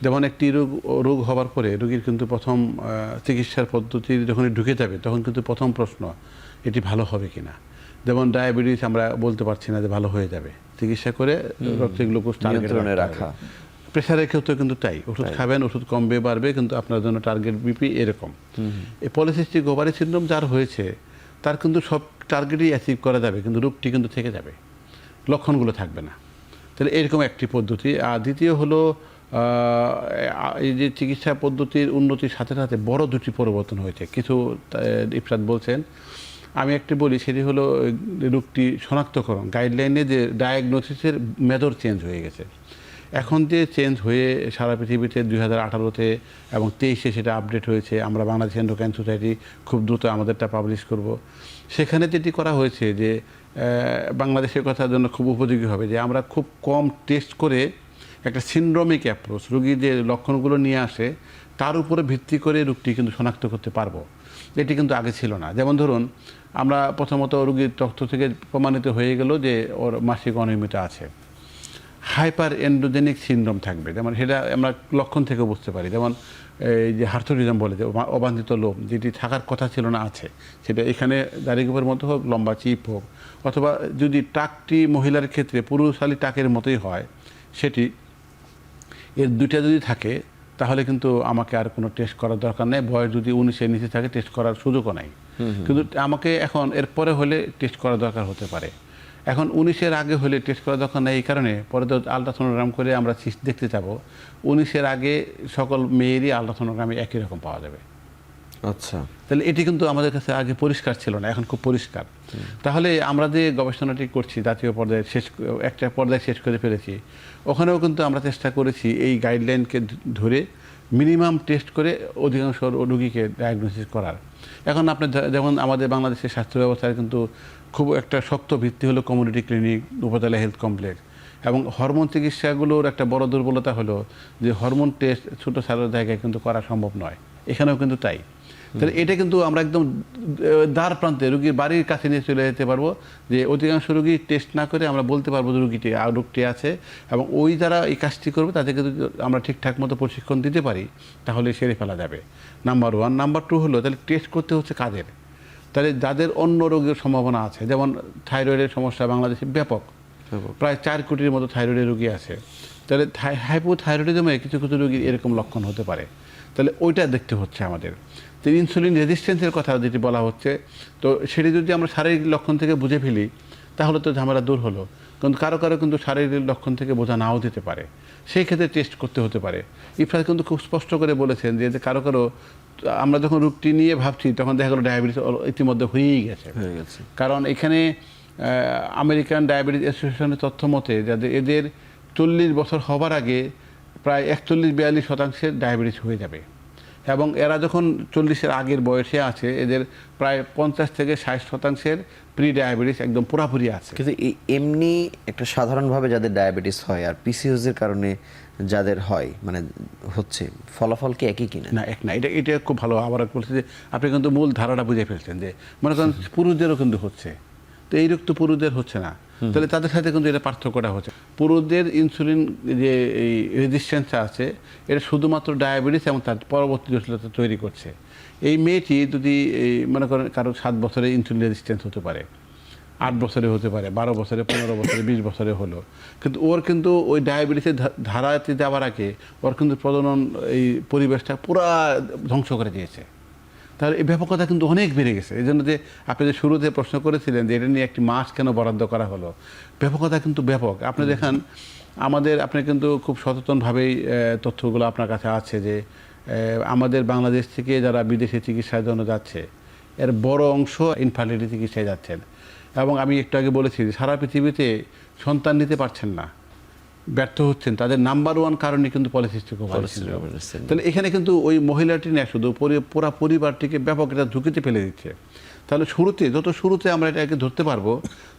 Speaker 2: যেমন একটি রোগ হওয়ার পরে রোগীর কিন্তু প্রথম চিকিৎসার পদ্ধতি যখন ঢুকে যাবে তখন কিন্তু প্রথম প্রশ্ন এটি ভালো হবে কিনা। যেমন ডায়াবেটিস আমরা বলতে পারছি না যে ভালো হয়ে যাবে, চিকিৎসা করে রক্তে গ্লুকোজ নিয়ন্ত্রণে রাখা। প্রেশারের ক্ষেত্রে কিন্তু তাই, ওষুধ খাবেন, ওষুধ কমবে বাড়বে, কিন্তু আপনার জন্য টার্গেট বিপি এরকম। এই পলিসিস্টিক ওভারি সিনড্রোম যার হয়েছে তার কিন্তু সব টার্গেটই অ্যাচিভ করা যাবে, কিন্তু রোগটি কিন্তু থেকে যাবে, লক্ষণগুলো থাকবে না। তাহলে এরকম একটি পদ্ধতি। আর দ্বিতীয় হলো এই যে চিকিৎসা পদ্ধতির উন্নতির সাথে সাথে বড় দুটি পরিবর্তন হয়েছে, কিছু ইফরাত বলছেন, আমি একটি বলি, সেটি হলো রোগটি শনাক্তকরণ গাইডলাইনে যে ডায়াগনোসিসের মেথড চেঞ্জ হয়ে গেছে। এখন যে চেঞ্জ হয়ে সারা পৃথিবীতে 2018-তে এবং 23-এ সেটা আপডেট হয়েছে, আমরা বাংলাদেশ এন্ডোক্রাইন সোসাইটি খুব দ্রুত আমাদেরটা পাবলিশ করব। সেখানে যেটি করা হয়েছে যে বাংলাদেশের কথার জন্য খুব উপযোগী হবে যে আমরা খুব কম টেস্ট করে একটা সিনড্রোমিক অ্যাপ্রোচ, রোগীর যে লক্ষণগুলো নিয়ে আসে তার উপরে ভিত্তি করে রোগটি কিন্তু শনাক্ত করতে পারবো। এটি কিন্তু আগে ছিল না। যেমন ধরুন, আমরা প্রথমত রোগীর তথ্য থেকে প্রমাণিত হয়ে গেল যে ওর মাসিক অনিয়মিতা আছে, হাইপার এন্ডোজেনিক সিনড্রোম থাকবে, যেমন সেটা আমরা লক্ষণ থেকে বুঝতে পারি। যেমন এই যে হার্থোরিজম বলে যে অবাঞ্ছিত লোম, যেটি থাকার কথা ছিল না আছে, সেটা এখানে দাড়িগোপের মতো হোক, লম্বা চিপ হোক, অথবা যদি টাকটি মহিলার ক্ষেত্রে পুরুষালী টাকের মতোই হয়, সেটি এর দুইটা যদি থাকে তাহলে কিন্তু আমাকে আর কোনো টেস্ট করার দরকার নেই। বয়স যদি 19-এর নিচে থাকে টেস্ট করার সুযোগও নাই, কিন্তু আমাকে এখন এরপরে হলে টেস্ট করা দরকার হতে পারে। এখন 19-এর আগে হলে টেস্ট করা দরকার নেই, এই কারণে পরে তো আলট্রাসোনোগ্রাম করে আমরা সিস্ট দেখতে যাব, 19-এর আগে সকল মেয়েরই আলট্রাসোনোগ্রামে একই রকম পাওয়া যাবে।
Speaker 1: আচ্ছা,
Speaker 2: তাহলে এটি কিন্তু আমাদের কাছে আগে পরিষ্কার ছিল না, এখন খুব পরিষ্কার। তাহলে আমরা যে গবেষণাটি করছি জাতীয় পর্যায়ে একটা পর্যায়ে শেষ করে ফেলেছি, ওখানেও কিন্তু আমরা চেষ্টা করেছি এই গাইডলাইনকে ধরে মিনিমাম টেস্ট করে অধিকাংশ রোগীকে ডায়াগনোসিস করার। এখন আপনি যেমন আমাদের বাংলাদেশের স্বাস্থ্য ব্যবস্থার কিন্তু খুব একটা শক্ত ভিত্তি হলো কমিউনিটি ক্লিনিক, উপজেলা হেলথ কমপ্লেক্স, এবং হরমোন চিকিৎসাগুলোর একটা বড় দুর্বলতা হলো যে হরমোন টেস্ট ছোটো সারের জায়গায় কিন্তু করা সম্ভব নয়, এখানেও কিন্তু তাই। তাহলে এটা কিন্তু আমরা একদম দ্বার প্রান্তে রোগীর বাড়ির কাছে নিয়ে চলে যেতে পারবো, যে অধিকাংশ রোগী টেস্ট না করে আমরা বলতে পারবো যে রোগটি আছে, এবং ওই যারা এই কাজটি করবে তাদেরকে যদি আমরা ঠিকঠাক মতো প্রশিক্ষণ দিতে পারি তাহলে সেরে ফেলা যাবে, নাম্বার 1। নাম্বার 2 হলো তাহলে টেস্ট করতে হচ্ছে কাদের, তাহলে যাদের অন্য রোগের সম্ভাবনা আছে, যেমন থাইরয়েডের সমস্যা বাংলাদেশে ব্যাপক, প্রায় 4 কোটির মতো থাইরয়েডের রোগী আছে। তাহলে হাইপোথাইরয়েডিজমে কিছু কিছু রোগীর এরকম লক্ষণ হতে পারে, তাহলে ওইটা দেখতে হচ্ছে আমাদের। তো ইনসুলিন রেজিস্ট্যান্সের কথা যেটি বলা হচ্ছে, তো সেটি যদি আমরা শারীরিক লক্ষণ থেকে বুঝে ফেলি তাহলে তো ঝামেলা দূর হলো, কিন্তু কারো কারো কিন্তু শারীরিক লক্ষণ থেকে বোঝা নাও দিতে পারে, সেই ক্ষেত্রে টেস্ট করতে হতে পারে। ইফরাত কিন্তু খুব স্পষ্ট করে বলেছেন যে কারো কারো আমরা যখন রোগটি নিয়ে ভাবছি তখন দেখা গেলো ডায়াবেটিস ইতিমধ্যে হয়েই গেছে। কারণ এখানে আমেরিকান ডায়াবেটিস অ্যাসোসিয়েশনের তথ্য মতে যাদের এদের 40 বছর হবার আগে প্রায় 41-42% ডায়াবেটিস হয়ে যাবে, এবং এরা যখন 40-এর আগের বয়সে আছে এদের প্রায় 50-60% প্রি ডায়াবেটিস একদম পুরাপুরি আছে।
Speaker 1: কিন্তু এমনি একটা সাধারণভাবে যাদের ডায়াবেটিস হয় আর পিসিওসের কারণে যাদের হয় মানে হচ্ছে, ফলাফল কি একই কিনা?
Speaker 2: না, এক না। এটা খুব ভালো আবার বলছে যে আপনি কিন্তু মূল ধারাটা বুঝে ফেলছেন, যে মনে করেন পুরুষদেরও কিন্তু হচ্ছে, তো এই রোগ তো পুরুষদের হচ্ছে না, তাহলে তাদের সাথে কিন্তু এটা পার্থক্যটা হচ্ছে। পুরুষদের ইনসুলিন যে এই রেজিস্ট্যান্সটা আছে এটা শুধুমাত্র ডায়াবেটিস এবং তার পরবর্তী জটিলতা তৈরি করছে। এই মেয়েটি যদি মনে করেন কারো 7 বছরে ইনসুলিন রেজিস্ট্যান্স হতে পারে, 8 বছরে হতে পারে, 12 বছরে, 15 বছরে, 20 বছরে হলো, কিন্তু ওর কিন্তু ওই ডায়াবেটিসের ধারাতে যাওয়ার আগে ওর কিন্তু প্রজনন এই পরিবেশটা পুরা ধ্বংস করে দিয়েছে। তাহলে এই ব্যাপকতা কিন্তু অনেক বেড়ে গেছে। এই জন্য যে আপনি যে শুরুতে প্রশ্ন করেছিলেন যে এটা নিয়ে একটি মাস কেন বরাদ্দ করা হলো, ব্যাপকতা কিন্তু ব্যাপক। আপনি দেখেন আপনি কিন্তু খুব সচেতনভাবেই তথ্যগুলো আপনার কাছে আছে যে আমাদের বাংলাদেশ থেকে যারা বিদেশে চিকিৎসার জন্য যাচ্ছে এর বড় অংশ ইনফার্টিলিটি চিকিৎসায় যাচ্ছেন, এবং আমি একটু আগে বলেছি যে সারা পৃথিবীতে সন্তান নিতে পারছেন না, ব্যর্থ হচ্ছেন, তাদের নাম্বার 1 কারণই কিন্তু পলিসিস্টিক ওভারি সিনড্রোম। তাহলে এখানে কিন্তু ওই মহিলাটি না শুধু পুরো পরিবারটিকে ব্যাপক এটা ঝুঁকিতে ফেলে দিচ্ছে। তাহলে যত শুরুতে আমরা এটাকে ধরতে পারবো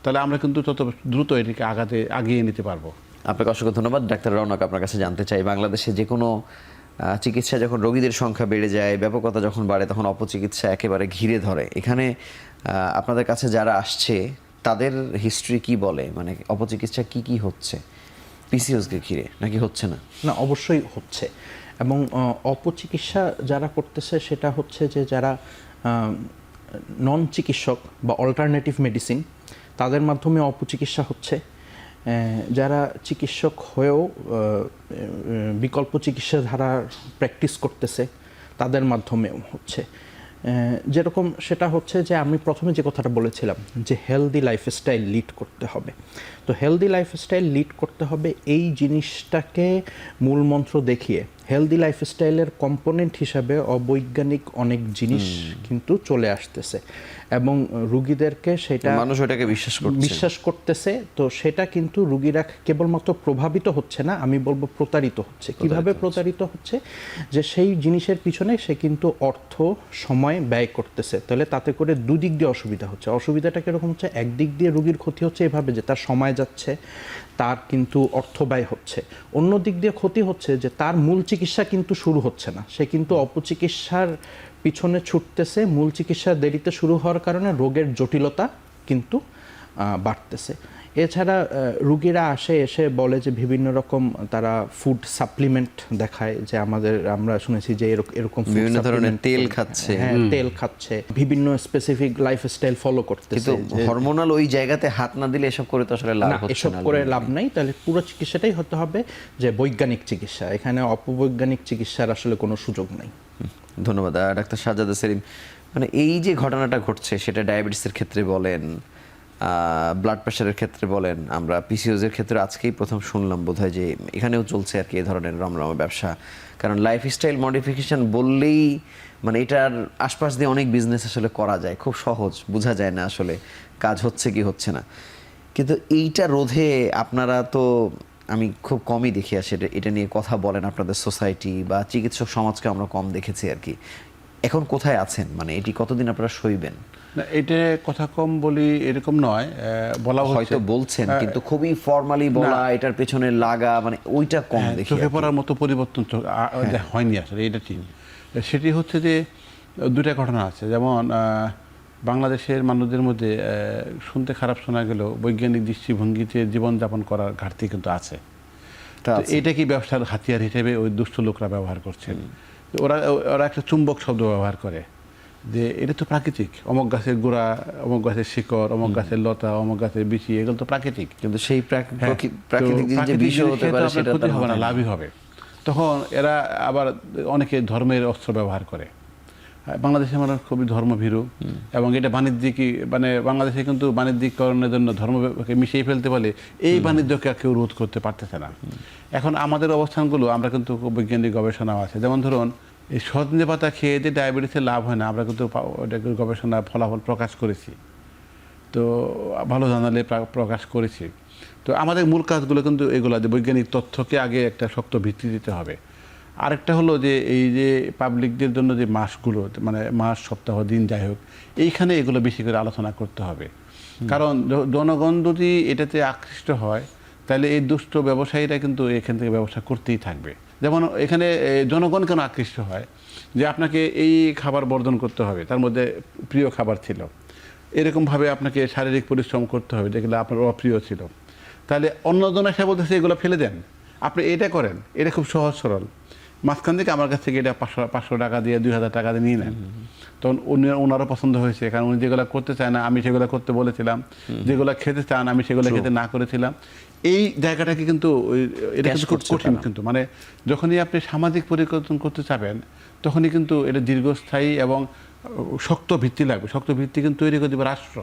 Speaker 2: তাহলে আমরা কিন্তু তত দ্রুত এটিকে আগিয়ে নিতে পারবো।
Speaker 1: আপনাকে অসংখ্য ধন্যবাদ ডাক্তার রওনক। আপনার কাছে জানতে চাই, বাংলাদেশে যে কোনো চিকিৎসা যখন রোগীদের সংখ্যা বেড়ে যায়, ব্যাপকতা যখন বাড়ে, তখন অপচিকিৎসা একেবারে ঘিরে ধরে। এখানে আপনাদের কাছে যারা আসছে তাদের হিস্ট্রি কি বলে, মানে অপচিকিৎসা কি হচ্ছে পিসিওসকে ঘিরে, নাকি হচ্ছে না?
Speaker 3: না, অবশ্যই হচ্ছে, এবং অপচিকিৎসা যারা করতেছে সেটা হচ্ছে যে যারা নন চিকিৎসক বা অল্টারনেটিভ মেডিসিন তাদের মাধ্যমে অপচিকিৎসা হচ্ছে, যারা চিকিৎসক হয়েও বিকল্প চিকিৎসা ধারার প্র্যাকটিস করতেছে তাদের মাধ্যমেও হচ্ছে। যেরকম সেটা হচ্ছে যে আমি প্রথমে যে কথাটা বলেছিলাম যে হেলদি লাইফস্টাইল লিড করতে হবে। তো হেলদি লাইফস্টাইল লিড করতে হবে এই জিনিসটাকে মূলমন্ত্র দেখিয়ে হেলদি লাইফস্টাইলের কম্পোনেন্ট হিসাবে অবৈজ্ঞানিক অনেক জিনিস কিন্তু চলে আসতেছে এবং রুগীদেরকে সেটা
Speaker 1: মানুষ ওটাকে
Speaker 3: বিশ্বাস করতেছে। তো সেটা কিন্তু রুগীরা কেবলমাত্র প্রভাবিত হচ্ছে না, আমি বলবো প্রতারিত হচ্ছে। কিভাবে প্রতারিত হচ্ছে? যে সেই জিনিসের পিছনে সে কিন্তু অর্থ সময় ব্যয় করতেছে, তাহলে তাতে করে দুদিক দিয়ে অসুবিধা হচ্ছে। অসুবিধাটা কিরকম হচ্ছে? একদিক দিয়ে রুগীর ক্ষতি হচ্ছে এভাবে যে তার সময় যাচ্ছে, তার কিন্তু অর্থ ব্যয় হচ্ছে। অন্য দিক দিয়ে ক্ষতি হচ্ছে যে তার মূল চিকিৎসা কিন্তু শুরু হচ্ছে না, সে কিন্তু অপচিকিৎসার পিছনে ছুটতেছে। মূল চিকিৎসা দেরিতে শুরু হওয়ার কারণে রোগের জটিলতা কিন্তু বাড়তেছে। এছাড়া রুগীরা এসে বলে যে বিভিন্ন রকম তারা ফুড সাপ্লিমেন্ট দেখায়, যে আমরা শুনেছি যে এরকম
Speaker 1: বিভিন্ন ধরনের তেল খাচ্ছে,
Speaker 3: তেল খাচ্ছে, বিভিন্ন স্পেসিফিক লাইফস্টাইল ফলো করতেছে।
Speaker 1: কিন্তু হরমোনাল ওই জায়গাতে হাত না দিলে এসব করে তো আসলে লাভ হচ্ছে
Speaker 3: এসব
Speaker 1: না।
Speaker 3: করে লাভ নাই। তাহলে পুরো চিকিৎসাটাই হতে হবে যে বৈজ্ঞানিক চিকিৎসা, এখানে অপবৈজ্ঞানিক চিকিৎসার আসলে কোনো সুযোগ নাই।
Speaker 1: ধন্যবাদ ডাক্তার সাজ্জাদা সেলিম। মানে এই যে ঘটনাটা ঘটছে সেটা ডায়াবেটিসের ক্ষেত্রে বলেন, ব্লাড প্রেশারের ক্ষেত্রে বলেন, আমরা পিসিওজের ক্ষেত্রে আজকেই প্রথম শুনলাম বোধহয় যে এখানেও চলছে আর কি এই ধরনের রমরমা ব্যবসা। কারণ লাইফস্টাইল মডিফিকেশন বললেই মানে এটার আশপাশ দিয়ে অনেক বিজনেস আসলে করা যায়, খুব সহজ, বোঝা যায় না আসলে কাজ হচ্ছে কি হচ্ছে না। কিন্তু এইটা রোধে আপনারা তো, আমি খুব কমই দেখি আসে এটা নিয়ে কথা বলেন, আপনাদের সোসাইটি বা চিকিৎসক সমাজকে আমরা কম দেখেছি আর কি। এখন কোথায় আছেন? মানে এটি কতদিন আপনারা সইবেন?
Speaker 2: না, এটা কথা কম বলি এরকম নয়, বলা
Speaker 1: হয়তো বলছেন কিন্তু খুবই ফর্মালি বলা, এটার পেছনে লাগা, মানে ওইটা কম দেখি।
Speaker 2: চোখে পড়ার মতো পরিবর্তন হয়নি আসলে, এটা ঠিক। সেটি হচ্ছে যে দুটা ঘটনা আছে। যেমন বাংলাদেশের মানুষদের মধ্যে শুনতে খারাপ শোনা গেলেও বৈজ্ঞানিক দৃষ্টিভঙ্গিতে জীবনযাপন করার ঘাটতি কিন্তু আছে। এটা কি ব্যবসার হাতিয়ার হিসেবে ওই দুষ্ট লোকরা ব্যবহার করছেন। ওরা একটা চুম্বক শব্দ ব্যবহার করে যে এটা তো প্রাকৃতিক, অমুক গাছের গোড়া, অমুক গাছের শিকড়, অমুক গাছের লতা, অমুক গাছের বিচি, এগুলো তো প্রাকৃতিক।
Speaker 1: কিন্তু সেই প্রাকৃতিক জিনিস যে বিষ হতে পারে সেটা
Speaker 2: ক্ষতি হবে না, লাভই হবে। তখন এরা আবার অনেকে ধর্মের অস্ত্র ব্যবহার করে। বাংলাদেশের মানুষ খুবই ধর্মভীরু এবং এটা বাণিজ্যিক, মানে বাংলাদেশে কিন্তু বাণিজ্যিকরণের জন্য ধর্মকে মিশিয়ে ফেলতে বলে এই বাণিজ্যকে কেউ রোধ করতে পারতেছে না। এখন আমাদের অবস্থানগুলো আমরা কিন্তু বৈজ্ঞানিক গবেষণাও আছে। যেমন ধরুন এই সজনে পাতা খেয়ে যে ডায়াবেটিসের লাভ হয় না, আমরা কিন্তু গবেষণা ফলাফল প্রকাশ করেছি, তো ভালো জানালে প্রকাশ করেছি। তো আমাদের মূল কাজগুলো কিন্তু এগুলো, যে বৈজ্ঞানিক তথ্যকে আগে একটা শক্ত ভিত্তি দিতে হবে। আরেকটা হলো যে এই যে পাবলিকদের জন্য যে মাসগুলো, মানে মাস, সপ্তাহ, দিন, যাই হোক, এইখানে এগুলো বেশি করে আলোচনা করতে হবে। কারণ জনগণ যদি এটাতে আকৃষ্ট হয় তাহলে এই দুষ্ট ব্যবসায়ীরা কিন্তু এখান থেকে ব্যবসা করতেই থাকবে। যেমন এখানে জনগণ কেন আকৃষ্ট হয় যে আপনাকে এই খাবার বর্জন করতে হবে, তার মধ্যে প্রিয় খাবার ছিল, এরকমভাবে আপনাকে শারীরিক পরিশ্রম করতে হবে যেগুলো আপনার অপ্রিয় ছিল। তাহলে অন্যজন এসে বলতেছে এগুলো ফেলে দেন, আপনি এটা করেন, এটা খুব সহজ সরল। মাঝখান থেকে আমার কাছ থেকে এটা 500 টাকা দিয়ে 2000 টাকা দিয়ে নিয়ে নেন। তখন ওনারও পছন্দ হয়েছে, কারণ উনি যেগুলো করতে চায় না আমি সেগুলো করতে বলেছিলাম, যেগুলো খেতে চান আমি সেগুলো খেতে না করেছিলাম। এই জায়গাটাকে কিন্তু এটা কিন্তু খুব কঠিন। কিন্তু মানে যখনই আপনি সামাজিক পরিবর্তন করতে চাবেন তখনই কিন্তু এটা দীর্ঘস্থায়ী এবং শক্ত ভিত্তি লাগবে। শক্ত ভিত্তি কিন্তু তৈরি করে দেবে রাষ্ট্র।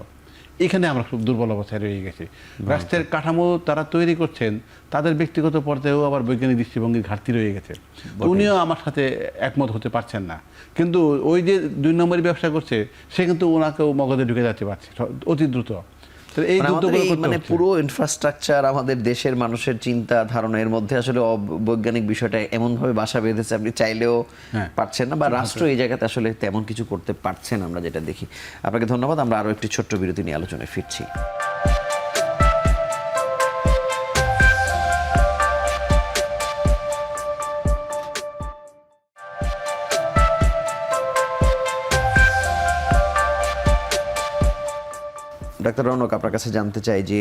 Speaker 2: এখানে আমরা খুব দুর্বল অবস্থায় রয়ে গেছি। রাষ্ট্রের কাঠামো তারা তৈরি করছেন, তাদের ব্যক্তিগত পর্যায়েও আবার বৈজ্ঞানিক দৃষ্টিভঙ্গির ঘাটতি রয়ে গেছে। উনিও আমার সাথে একমত হতে পারছেন না, কিন্তু ওই যে 2 নম্বরই ব্যবসা করছে সে কিন্তু ওনাকেও মগজে ঢুকে যাচ্ছে পারছে অতি দ্রুত।
Speaker 1: মানে পুরো ইনফ্রাস্ট্রাকচার, আমাদের দেশের মানুষের চিন্তা ধারণা, এর মধ্যে আসলে বৈজ্ঞানিক বিষয়টা এমন ভাবে বাসা বেঁধেছে আপনি চাইলেও পারছেন না, বা রাষ্ট্র এই জায়গাতে আসলে তেমন কিছু করতে পারছেন, আমরা যেটা দেখি। আপনাকে ধন্যবাদ। আমরা আরো একটি ছোট্ট বিরতি নিয়ে আলোচনায় ফিরছি। ডাক্তার রৌনক, আপনার কাছে জানতে চাই যে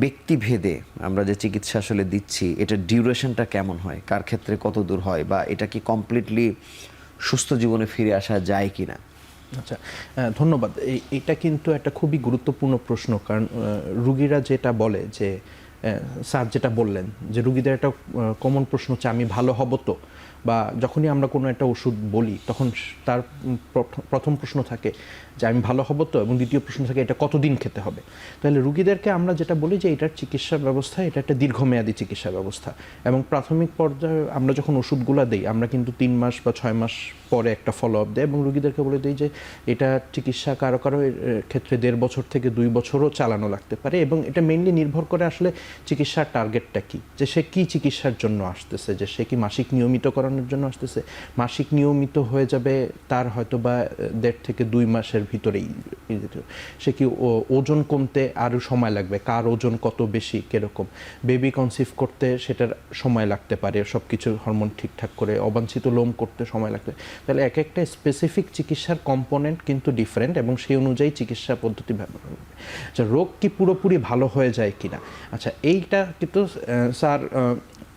Speaker 1: ব্যক্তিভেদে আমরা যে চিকিৎসা আসলে দিচ্ছি এটার ডিউরেশনটা কেমন হয়, কার ক্ষেত্রে কত দূর হয়, বা এটা কি কমপ্লিটলি সুস্থ জীবনে ফিরে আসা যায় কি না?
Speaker 3: আচ্ছা, ধন্যবাদ। এটা কিন্তু একটা খুবই গুরুত্বপূর্ণ প্রশ্ন। কারণ রুগীরা যেটা বলে যে, স্যার যেটা বললেন যে রুগীদের একটা কমন প্রশ্ন হচ্ছে আমি ভালো হব তো, বা যখনই আমরা কোনো একটা ওষুধ বলি তখন তার প্রথম প্রশ্ন থাকে যে আমি ভালো হব তো, এবং দ্বিতীয় প্রশ্ন থাকে এটা কতদিন খেতে হবে। তাহলে রুগীদেরকে আমরা যেটা বলি যে এটার চিকিৎসা ব্যবস্থা এটা একটা দীর্ঘমেয়াদী চিকিৎসা ব্যবস্থা, এবং প্রাথমিক পর্যায়ে আমরা যখন ওষুধগুলো দিই আমরা কিন্তু 3 মাস বা 6 মাস পরে একটা ফলো আপ দেয়, এবং রুগীদেরকে বলে দিই যে এটা চিকিৎসা কারো কারো ক্ষেত্রে 1.5 বছর থেকে 2 বছরও চালানো লাগতে পারে, এবং এটা মেইনলি নির্ভর করে আসলে চিকিৎসার টার্গেটটা কি, যে সে কি চিকিৎসার জন্য আসতেছে, যে সে কি মাসিক নিয়মিতকরণের জন্য আসতেছে। মাসিক নিয়মিত হয়ে যাবে তার হয়তো বা 1.5 থেকে 2 মাসের ভিতরেই। সে কি ওজন কমতে আরও সময় লাগবে, কার ওজন কত বেশি কিরকম, বেবি কনসিভ করতে সেটার সময় লাগতে পারে, সব কিছু হরমোন ঠিকঠাক করে অবাঞ্ছিত লোম করতে সময় লাগতে। তাহলে এক একটা স্পেসিফিক চিকিৎসার কম্পোনেন্ট কিন্তু ডিফারেন্ট, এবং সেই অনুযায়ী চিকিৎসা পদ্ধতি ব্যবহার করবে। আচ্ছা, রোগ কি পুরোপুরি ভালো হয়ে যায় কিনা? আচ্ছা, এইটা কিন্তু স্যার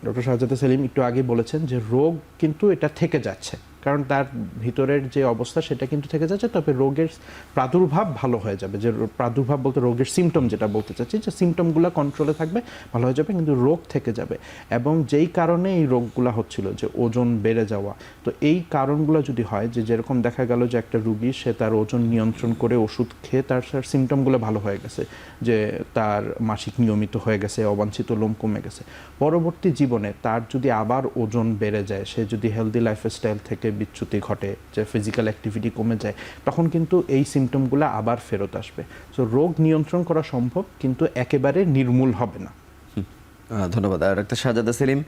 Speaker 3: ডক্টর শাহজাদা সেলিম একটু আগে বলেছেন যে রোগ কিন্তু এটা থেকে যাচ্ছে, কারণ তার ভিতরের যে অবস্থা সেটা কিন্তু থেকে যাচ্ছে, তবে রোগের প্রাদুর্ভাব ভালো হয়ে যাবে। যে প্রাদুর্ভাব বলতে রোগের সিমটম যেটা বলতে চাচ্ছি, যে সিমটমগুলো কন্ট্রোলে থাকবে, ভালো হয়ে যাবে, কিন্তু রোগ থেকে যাবে। এবং যেই কারণে এই রোগগুলো হচ্ছিল, যে ওজন বেড়ে যাওয়া, তো এই কারণগুলো যদি হয় যে যেরকম দেখা গেল যে একটা রুগী সে তার ওজন নিয়ন্ত্রণ করে ওষুধ খেয়ে তার সিমটমগুলো ভালো হয়ে গেছে, যে তার মাসিক নিয়মিত হয়ে গেছে, অবাঞ্ছিত লোম কমে গেছে, পরবর্তী জীবনে তার যদি আবার ওজন বেড়ে যায়, সে যদি হেলদি লাইফস্টাইল থেকে বিচ্যুতি ঘটে, যে ফিজিক্যাল অ্যাক্টিভিটি কমে যায়, তখন কিন্তু এই সিমটমগুলো আবার ফেরত আসবে। সো রোগ নিয়ন্ত্রণ করা সম্ভব, কিন্তু একেবারে নির্মূল হবে না।
Speaker 1: ধন্যবাদ। আর ডাক্তার শাহজাদা সেলিম,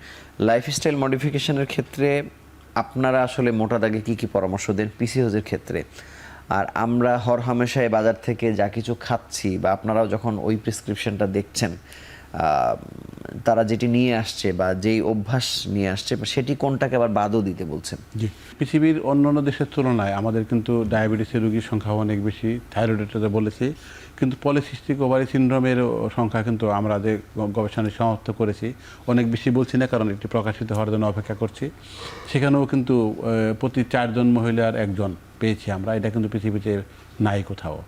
Speaker 1: লাইফস্টাইল মডিফিকেশনের ক্ষেত্রে আপনারা আসলে মোটা দাগে কী কী পরামর্শ দেন পিসিওজের ক্ষেত্রে? আর আমরা হরহামেশাই বাজার থেকে যা কিছু খাচ্ছি, বা আপনারাও যখন ওই প্রেসক্রিপশনটা দেখছেন, তারা যেটি নিয়ে আসছে বা যেই অভ্যাস নিয়ে আসছে, সেটি কোনটাকে আবার বাদও দিতে বলছেন?
Speaker 2: জি, পৃথিবীর অন্যান্য দেশের তুলনায় আমাদের কিন্তু ডায়াবেটিসের রোগীর সংখ্যা অনেক বেশি, থাইরয়েডের বলেছি, কিন্তু পলিসিস্টিক ওভারি সিনড্রোমের সংখ্যা কিন্তু আমরা যে গবেষণায় সমাপ্ত করেছি অনেক বেশি বলছি না, কারণ এটি প্রকাশিত হওয়ার জন্য অপেক্ষা করছি। সেখানেও কিন্তু প্রতি 4 জন মহিলার 1 জন পেয়েছি আমরা, এটা কিন্তু পৃথিবীতে নাই কোথাও।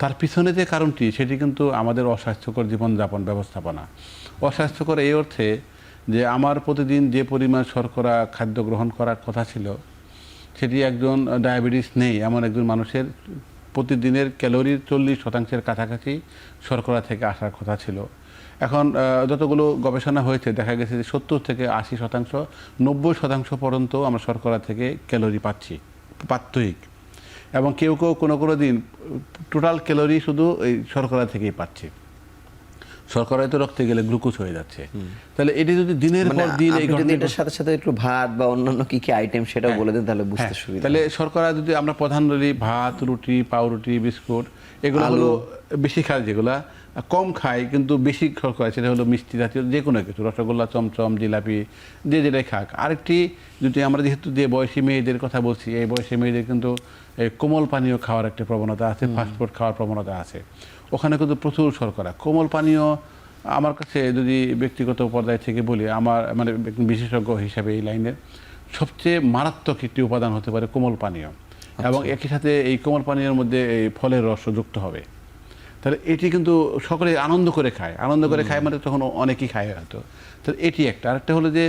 Speaker 2: তার পিছনে যে কারণটি সেটি কিন্তু আমাদের অস্বাস্থ্যকর জীবনযাপন ব্যবস্থাপনা। অস্বাস্থ্যকর এই অর্থে যে আমার প্রতিদিন যে পরিমাণ শর্করা খাদ্য গ্রহণ করার কথা ছিল, সেটি একজন ডায়াবেটিস নেই এমন একজন মানুষের প্রতিদিনের ক্যালোরির 40% কাছাকাছি শর্করা থেকে আসার কথা ছিল। এখন যতগুলো গবেষণা হয়েছে দেখা গেছে যে 70 থেকে 80%, 90% পর্যন্ত আমরা শর্করা থেকে ক্যালোরি পাচ্ছি প্রাত্যহিক, এবং কেউ কেউ কোনো দিন টোটাল ক্যালোরি শুধু এই শর্করা থেকেই পাচ্ছে। শর্করায় তো রক্তে গেলে গ্লুকোজ হয়ে যাচ্ছে। তাহলে এটি যদি দিনের পর দিন এই
Speaker 1: এটার সাথে সাথে একটু ভাত বা অন্যান্য কি কি আইটেম সেটাও বলে দেন, তাহলে বুঝতে সুবিধা।
Speaker 2: তাহলে শর্করা যদি আমরা প্রধান বলি, ভাত, রুটি, পাউরুটি, বিস্কুট, এগুলো হলো বেশি খায়, যেগুলা কম খায় কিন্তু বেশি শর্করা, সেটা হলো মিষ্টি জাতীয় যে কোনো কিছু, রসগোল্লা, চমচম, জিলাপি, যে যেটাই খাক। আরেকটি, যদি আমরা যেহেতু যে বয়সী মেয়েদের কথা বলছি, এই বয়সী মেয়েদের কিন্তু কোমল পানীয় খাওয়ার একটা প্রবণতা আছে, ফাস্টফুড খাওয়ার প্রবণতা আছে, ওখানে কিন্তু প্রচুর শর্করা। কোমল পানীয় আমার কাছে যদি ব্যক্তিগত পর্যায় থেকে বলি, আমার মানে বিশেষজ্ঞ হিসাবে এই লাইনের সবচেয়ে মারাত্মক একটি উপাদান হতে পারে কোমল পানীয়, এবং একই সাথে এই কোমল পানীয়ের মধ্যে এই ফলের রস যুক্ত হবে। তাহলে এটি কিন্তু সকলে আনন্দ করে খায়, মানে তখন অনেকেই খায় হয়তো। তাহলে এটি একটা। আরেকটা হলো যে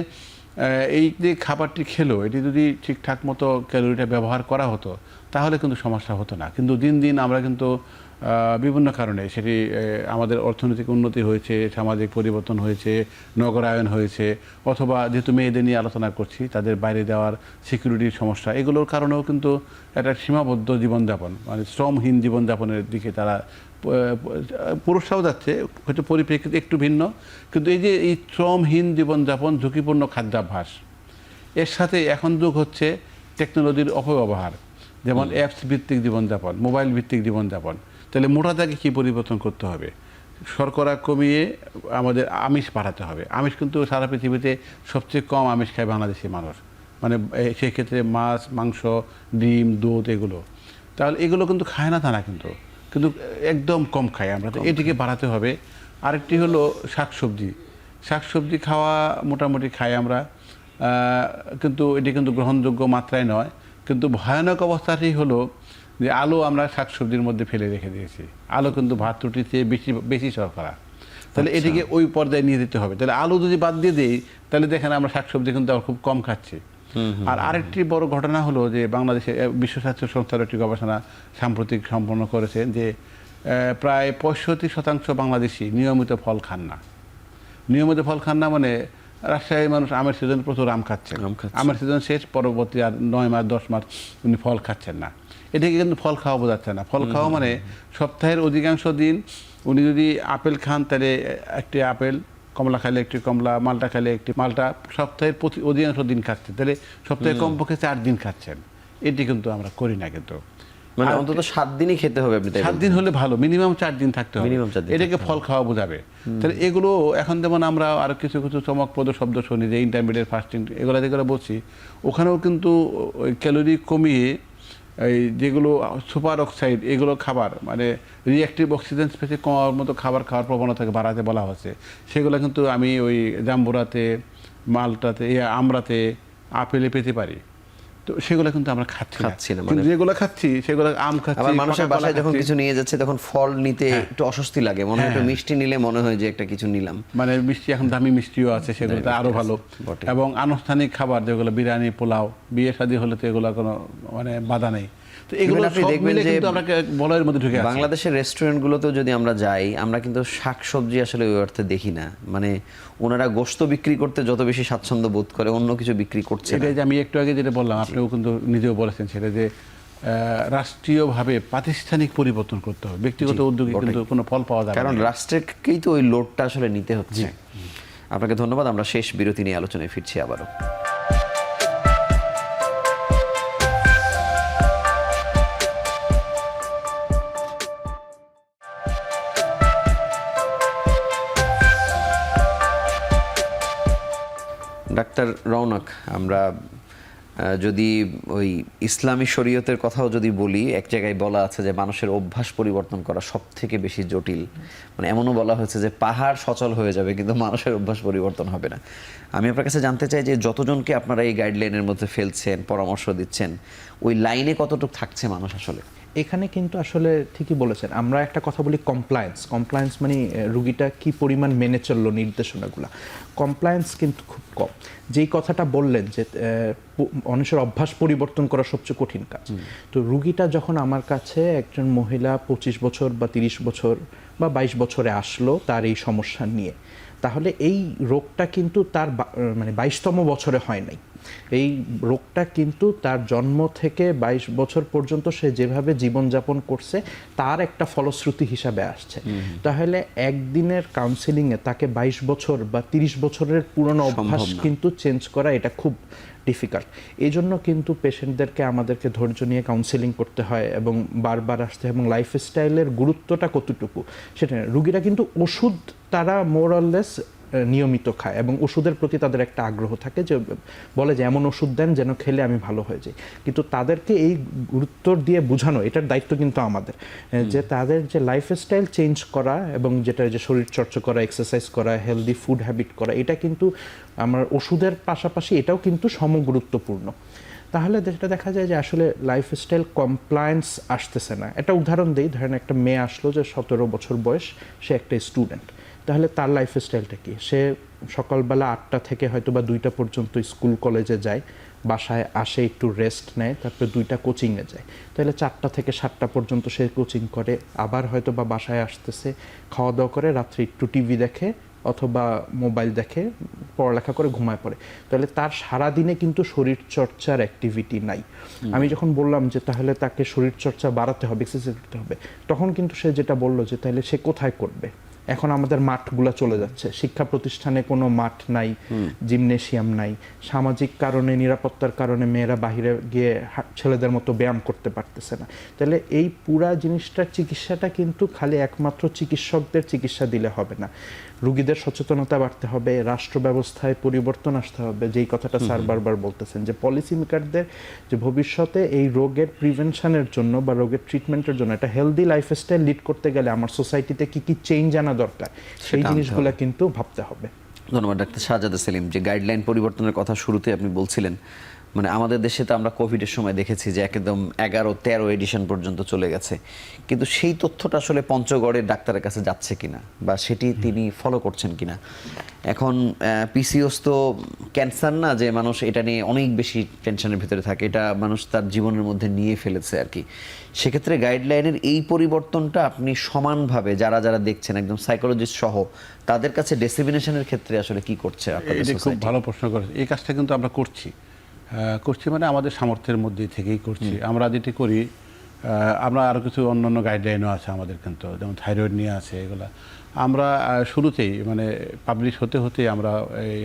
Speaker 2: এই যে খাবারটি খেলো, এটি যদি ঠিকঠাক মতো ক্যালোরিটা ব্যবহার করা হতো তাহলে কিন্তু সমস্যা হতো না। কিন্তু দিন দিন আমরা কিন্তু বিভিন্ন কারণে, সেটি আমাদের অর্থনৈতিক উন্নতি হয়েছে, সামাজিক পরিবর্তন হয়েছে, নগরায়ন হয়েছে, অথবা যেহেতু মেয়েদের নিয়ে আলোচনা করছি তাদের বাইরে দেওয়ার সিকিউরিটির সমস্যা, এগুলোর কারণেও কিন্তু একটা সীমাবদ্ধ জীবনযাপন, মানে শ্রমহীন জীবনযাপনের দিকে তারা, পুরুষরাও যাচ্ছে, হয়তো পরিপ্রেক্ষিতে একটু ভিন্ন, কিন্তু এই যে এই শ্রমহীন জীবনযাপন, ঝুঁকিপূর্ণ খাদ্যাভ্যাস, এর সাথে এখন যুগ হচ্ছে টেকনোলজির অপব্যবহার, যেমন অ্যাপস ভিত্তিক জীবনযাপন, মোবাইল ভিত্তিক জীবনযাপন। তাহলে মোটা দাগে কী পরিবর্তন করতে হবে? শর্করা কমিয়ে আমাদের আমিষ বাড়াতে হবে। আমিষ কিন্তু সারা পৃথিবীতে সবচেয়ে কম আমিষ খায় বাংলাদেশি মানুষ, মানে সেক্ষেত্রে মাছ, মাংস, ডিম, দুধ এগুলো। তাহলে এগুলো কিন্তু খায় না তা না, কিন্তু একদম কম খাই আমরা, তো এটিকে বাড়াতে হবে। আরেকটি হলো শাকসবজি খাওয়া মোটামুটি খাই আমরা, কিন্তু এটি কিন্তু গ্রহণযোগ্য মাত্রায় নয়। কিন্তু ভয়ানক অবস্থাটি হলো যে আলু আমরা শাকসবজির মধ্যে ফেলে রেখে দিয়েছি। আলু কিন্তু ভাত রুটির চেয়ে বেশি শর্করা, তাহলে এটিকে ওই পর্যায়ে নিয়ে যেতে হবে। তাহলে আলু যদি বাদ দিয়ে দিই তাহলে দেখেন আমরা শাকসবজি কিন্তু খুব কম খাচ্ছি। আর আরেকটি বড় ঘটনা হলো যে বাংলাদেশে বিশ্ব স্বাস্থ্য সংস্থার একটি গবেষণা সাম্প্রতিক সম্পন্ন করেছে যে প্রায় 65% বাংলাদেশি নিয়মিত ফল খান না। নিয়মিত ফল খান না মানে রাজশাহীর মানুষ আমের সিজন প্রচুর আম খাচ্ছেন, আমের সিজন শেষ, পরবর্তী আর 9 মাস 10 মাস উনি ফল খাচ্ছেন না। এটাকে কিন্তু ফল খাওয়া বোঝাচ্ছে না। ফল খাওয়া মানে সপ্তাহের অধিকাংশ দিন উনি যদি আপেল খান তাহলে একটি আপেল, কমলা খাইলে একটি কমলা, মালটা খাইলে একটি মালটা, সপ্তাহের অধিকাংশ দিন খাচ্ছেন, তাহলে সপ্তাহে কমপক্ষে 4 দিন খাচ্ছেন। এটি কিন্তু আমরা করি না। কিন্তু
Speaker 1: মানে অন্তত 7 দিনই খেতে হবে, আপনি
Speaker 2: 7 দিন হলে ভালো, মিনিমাম 4 দিন থাকতে হবে, এটাকে ফল খাওয়া বোঝাবে। তাহলে এগুলো এখন যেমন আমরা আরো কিছু কিছু চমকপ্রদ শব্দ শুনি যে ইন্টারমিডিয়েট ফাস্টিং, এগুলো যেগুলো বলছি ওখানেও কিন্তু ওই ক্যালোরি কমিয়ে এই যেগুলো সুপার অক্সাইড এগুলো খাবার মানে রিঅ্যাক্টিভ অক্সিজেন স্পেসে কমার মতো খাবার খাওয়ার প্রবণতাকে বাড়াতে বলা হচ্ছে। সেগুলো কিন্তু আমি ওই জাম্বুরাতে, মালটাতে, আমরাতে, আপেলে পেতে পারি। তো সেগুলো কিন্তু আমরা খাচ্ছি না। মানে যেগুলো খাচ্ছি সেগুলো আম খাচ্ছি।
Speaker 1: আবার মানুষের বাসায় যখন কিছু নিয়ে যাচ্ছে তখন ফল নিতে একটু অস্বস্তি লাগে, মনে হয় একটু মিষ্টি নিলে মনে হয় যে একটা কিছু নিলাম।
Speaker 2: মানে মিষ্টি এখন দামি মিষ্টিও আছে, সেগুলোতে আরো ভালো। এবং আনুষ্ঠানিক খাবার যেগুলো বিরিয়ানি, পোলাও, বিয়ে শাদী হলে তো এগুলো কোনো মানে বাধা নেই। তো এগুলো
Speaker 1: আপনি দেখবেন যে
Speaker 2: আমরা বলয়ের মধ্যে ঢুকে আছি।
Speaker 1: বাংলাদেশের রেস্টুরেন্টগুলোতেও যদি আমরা যাই, আমরা কিন্তু শাকসবজি আসলে ওই অর্থে দেখি না। মানে ওনারা গোশত বিক্রি করতে যত বেশি স্বাচ্ছন্দ্য বোধ করে, অন্য কিছু বিক্রি করছে না।
Speaker 2: এটা যে আমি একটু আগে যেটা বললাম, আপনিও কিন্তু নিজেও বলেছেন সেটা যে রাষ্ট্রীয়ভাবে প্রাতিষ্ঠানিক পরিবর্তন করতে হবে। ব্যক্তিগত উদ্যোগে কিন্তু কোনো ফল পাওয়া যাবে না,
Speaker 1: কারণ রাষ্ট্রকেই তো ওই লোডটা আসলে নিতে হচ্ছে। আপনাকে ধন্যবাদ। আমরা শেষ বিরতি নিয়ে আলোচনায় ফিরছি আবারও। ডাক্তার রওনক, আমরা যদি ওই ইসলামী শরীয়তের কথাও যদি বলি, এক জায়গায় বলা আছে যে মানুষের অভ্যাস পরিবর্তন করা সব থেকে বেশি জটিল। মানে এমনও বলা হয়েছে যে পাহাড় সচল হয়ে যাবে কিন্তু মানুষের অভ্যাস পরিবর্তন হবে না। আমি আপনার কাছে জানতে চাই যে যতজনকে আপনারা এই গাইডলাইনের মধ্যে ফেলছেন, পরামর্শ দিচ্ছেন, ওই লাইনে কতটুকু থাকছে মানুষ আসলে?
Speaker 3: এখানে কিন্তু আসলে ঠিকই বলেছেন। আমরা একটা কথা বলি কমপ্লায়েন্স মানে রুগীটা কি পরিমাণ মেনে চললো নির্দেশনাগুলো। কমপ্লায়েন্স কিন্তু খুব কম। যেই কথাটা বললেন যে মানুষের অভ্যাস পরিবর্তন করা সবচেয়ে কঠিন কাজ। তো রুগীটা যখন আমার কাছে একজন মহিলা 25 বছর বা 30 বছর বা 22 বছরে আসলো তার এই সমস্যা নিয়ে, তাহলে এই রোগটা কিন্তু তার মানে 22তম বছরে হয় নাই। এই রোগটা কিন্তু তার জন্ম থেকে 22 বছর পর্যন্ত সে যেভাবে জীবনযাপন করছে তার একটা ফলশ্রুতি হিসাবে আসছে। তাহলে একদিনের কাউন্সেলিংয়ে তাকে 22 বছর বা 30 বছরের পুরনো অভ্যাস কিন্তু চেঞ্জ করা এটা খুব ডিফিকাল্ট। এই জন্য কিন্তু পেশেন্টদেরকে আমাদেরকে ধৈর্য নিয়ে কাউন্সেলিং করতে হয় এবং বারবার আসতে হয়। এবং লাইফস্টাইলের গুরুত্বটা কতটুকু সেটা, রুগীরা কিন্তু ওষুধ তারা মোর অর লেস নিয়মিত খায় এবং ওষুধের প্রতি তাদের একটা আগ্রহ থাকে, যে বলে যে এমন ওষুধ দেন যেন খেলে আমি ভালো হয়ে যাই। কিন্তু তাদেরকে এই গুরুত্ব দিয়ে বোঝানো, এটার দায়িত্ব কিন্তু আমাদের, যে তাদের যে লাইফস্টাইল চেঞ্জ করা এবং যেটা যে শরীর চর্চা করা, এক্সারসাইজ করা, হেলদি ফুড হ্যাবিট করা, এটা কিন্তু আমার ওষুধের পাশাপাশি এটাও কিন্তু সমগুরুত্বপূর্ণ। তাহলে যেটা দেখা যায় যে আসলে লাইফস্টাইল কমপ্লায়েন্স আসতেছে না। একটা উদাহরণ দিই, ধরেন একটা মেয়ে আসলো যে 17 বছর বয়স, সে একটা স্টুডেন্ট। তাহলে তার লাইফস্টাইলটা কি? সে সকালবেলা 8টা থেকে হয়তো বা 2টা পর্যন্ত স্কুল কলেজে যায়, বাসায় আসে একটু রেস্ট নেয়, তারপরে 2টা কোচিংয়ে যায়। তাহলে 4টা থেকে 7টা পর্যন্ত সে কোচিং করে, আবার হয়তো বা বাসায় আসতেছে, খাওয়া দাওয়া করে, রাত্রে একটু টিভি দেখে অথবা মোবাইল দেখে, পড়ালেখা করে ঘুমায় পড়ে। তাহলে তার সারাদিনে কিন্তু শরীরচর্চার অ্যাক্টিভিটি নাই। আমি যখন বললাম যে তাহলে তাকে শরীরচর্চা বাড়াতে হবে, এক্সারসাইজ করতে হবে, তখন কিন্তু সে যেটা বললো যে তাহলে সে কোথায় করবে? এখন আমাদের মাঠগুলো চলে যাচ্ছে, শিক্ষা প্রতিষ্ঠানে কোনো মাঠ নাই, জিমনেশিয়াম নাই, সামাজিক কারণে, নিরাপত্তার কারণে মেয়েরা বাহিরে গিয়ে ছেলেদের মতো ব্যায়াম করতে পারতেছে না। তাহলে এই পুরা জিনিসটার চিকিৎসাটা কিন্তু খালি একমাত্র চিকিৎসকদের চিকিৎসা দিলে হবে না, রুগীদের সচেতনতা বাড়তে হবে, রাষ্ট্র ব্যবস্থায় পরিবর্তন আসতে হবে। যেই কথাটা স্যার বারবার বলতেছেন যে পলিসি মেকারদের যে ভবিষ্যতে এই রোগের প্রিভেনশনের জন্য বা রোগের ট্রিটমেন্টের জন্য একটা হেলদি লাইফস্টাইল লিড করতে গেলে আমার সোসাইটিতে কি কি চেঞ্জ আনা দরকার, সেই জিনিসগুলো কিন্তু ভাবতে হবে।
Speaker 1: ধন্যবাদ ডাক্তার শাহজাদা সেলিম। যে গাইডলাইন পরিবর্তনের কথা শুরুতে আপনি বলছিলেন, মানে আমাদের দেশে তো আমরা কোভিডের সময় দেখেছি যে একদম 11-13 এডিশন পর্যন্ত চলে গেছে, কিন্তু সেই তথ্যটা আসলে পঞ্চগড়ের ডাক্তারের কাছে যাচ্ছে কিনা বা সেটি তিনি ফলো করছেন কিনা। এখন পিসিওস তো ক্যান্সার না যে মানুষ এটা নিয়ে অনেক বেশি টেনশনের ভিতরে থাকে, এটা মানুষ তার জীবনের মধ্যে নিয়ে ফেলেছে আর কি। সেক্ষেত্রে গাইডলাইনের এই পরিবর্তনটা আপনি সমানভাবে যারা যারা দেখছেন একদম সাইকোলজিস্ট সহ তাদের কাছে ডিসিমিনেশনের ক্ষেত্রে আসলে কি করছে আপনাদের
Speaker 2: এটা খুব
Speaker 1: সোসাইটি?
Speaker 2: ভালো প্রশ্ন করেছে। এই কাজটা কিন্তু আমরা করছি মানে আমাদের সামর্থ্যের মধ্যে থেকেই করছি। আমরা যেটি করি, আমরা আরও কিছু অন্যান্য গাইডলাইনও আছে আমাদের, কিন্তু যেমন থাইরয়েড নিয়ে আছে, এগুলা আমরা শুরুতেই মানে পাবলিশ হতে হতে আমরা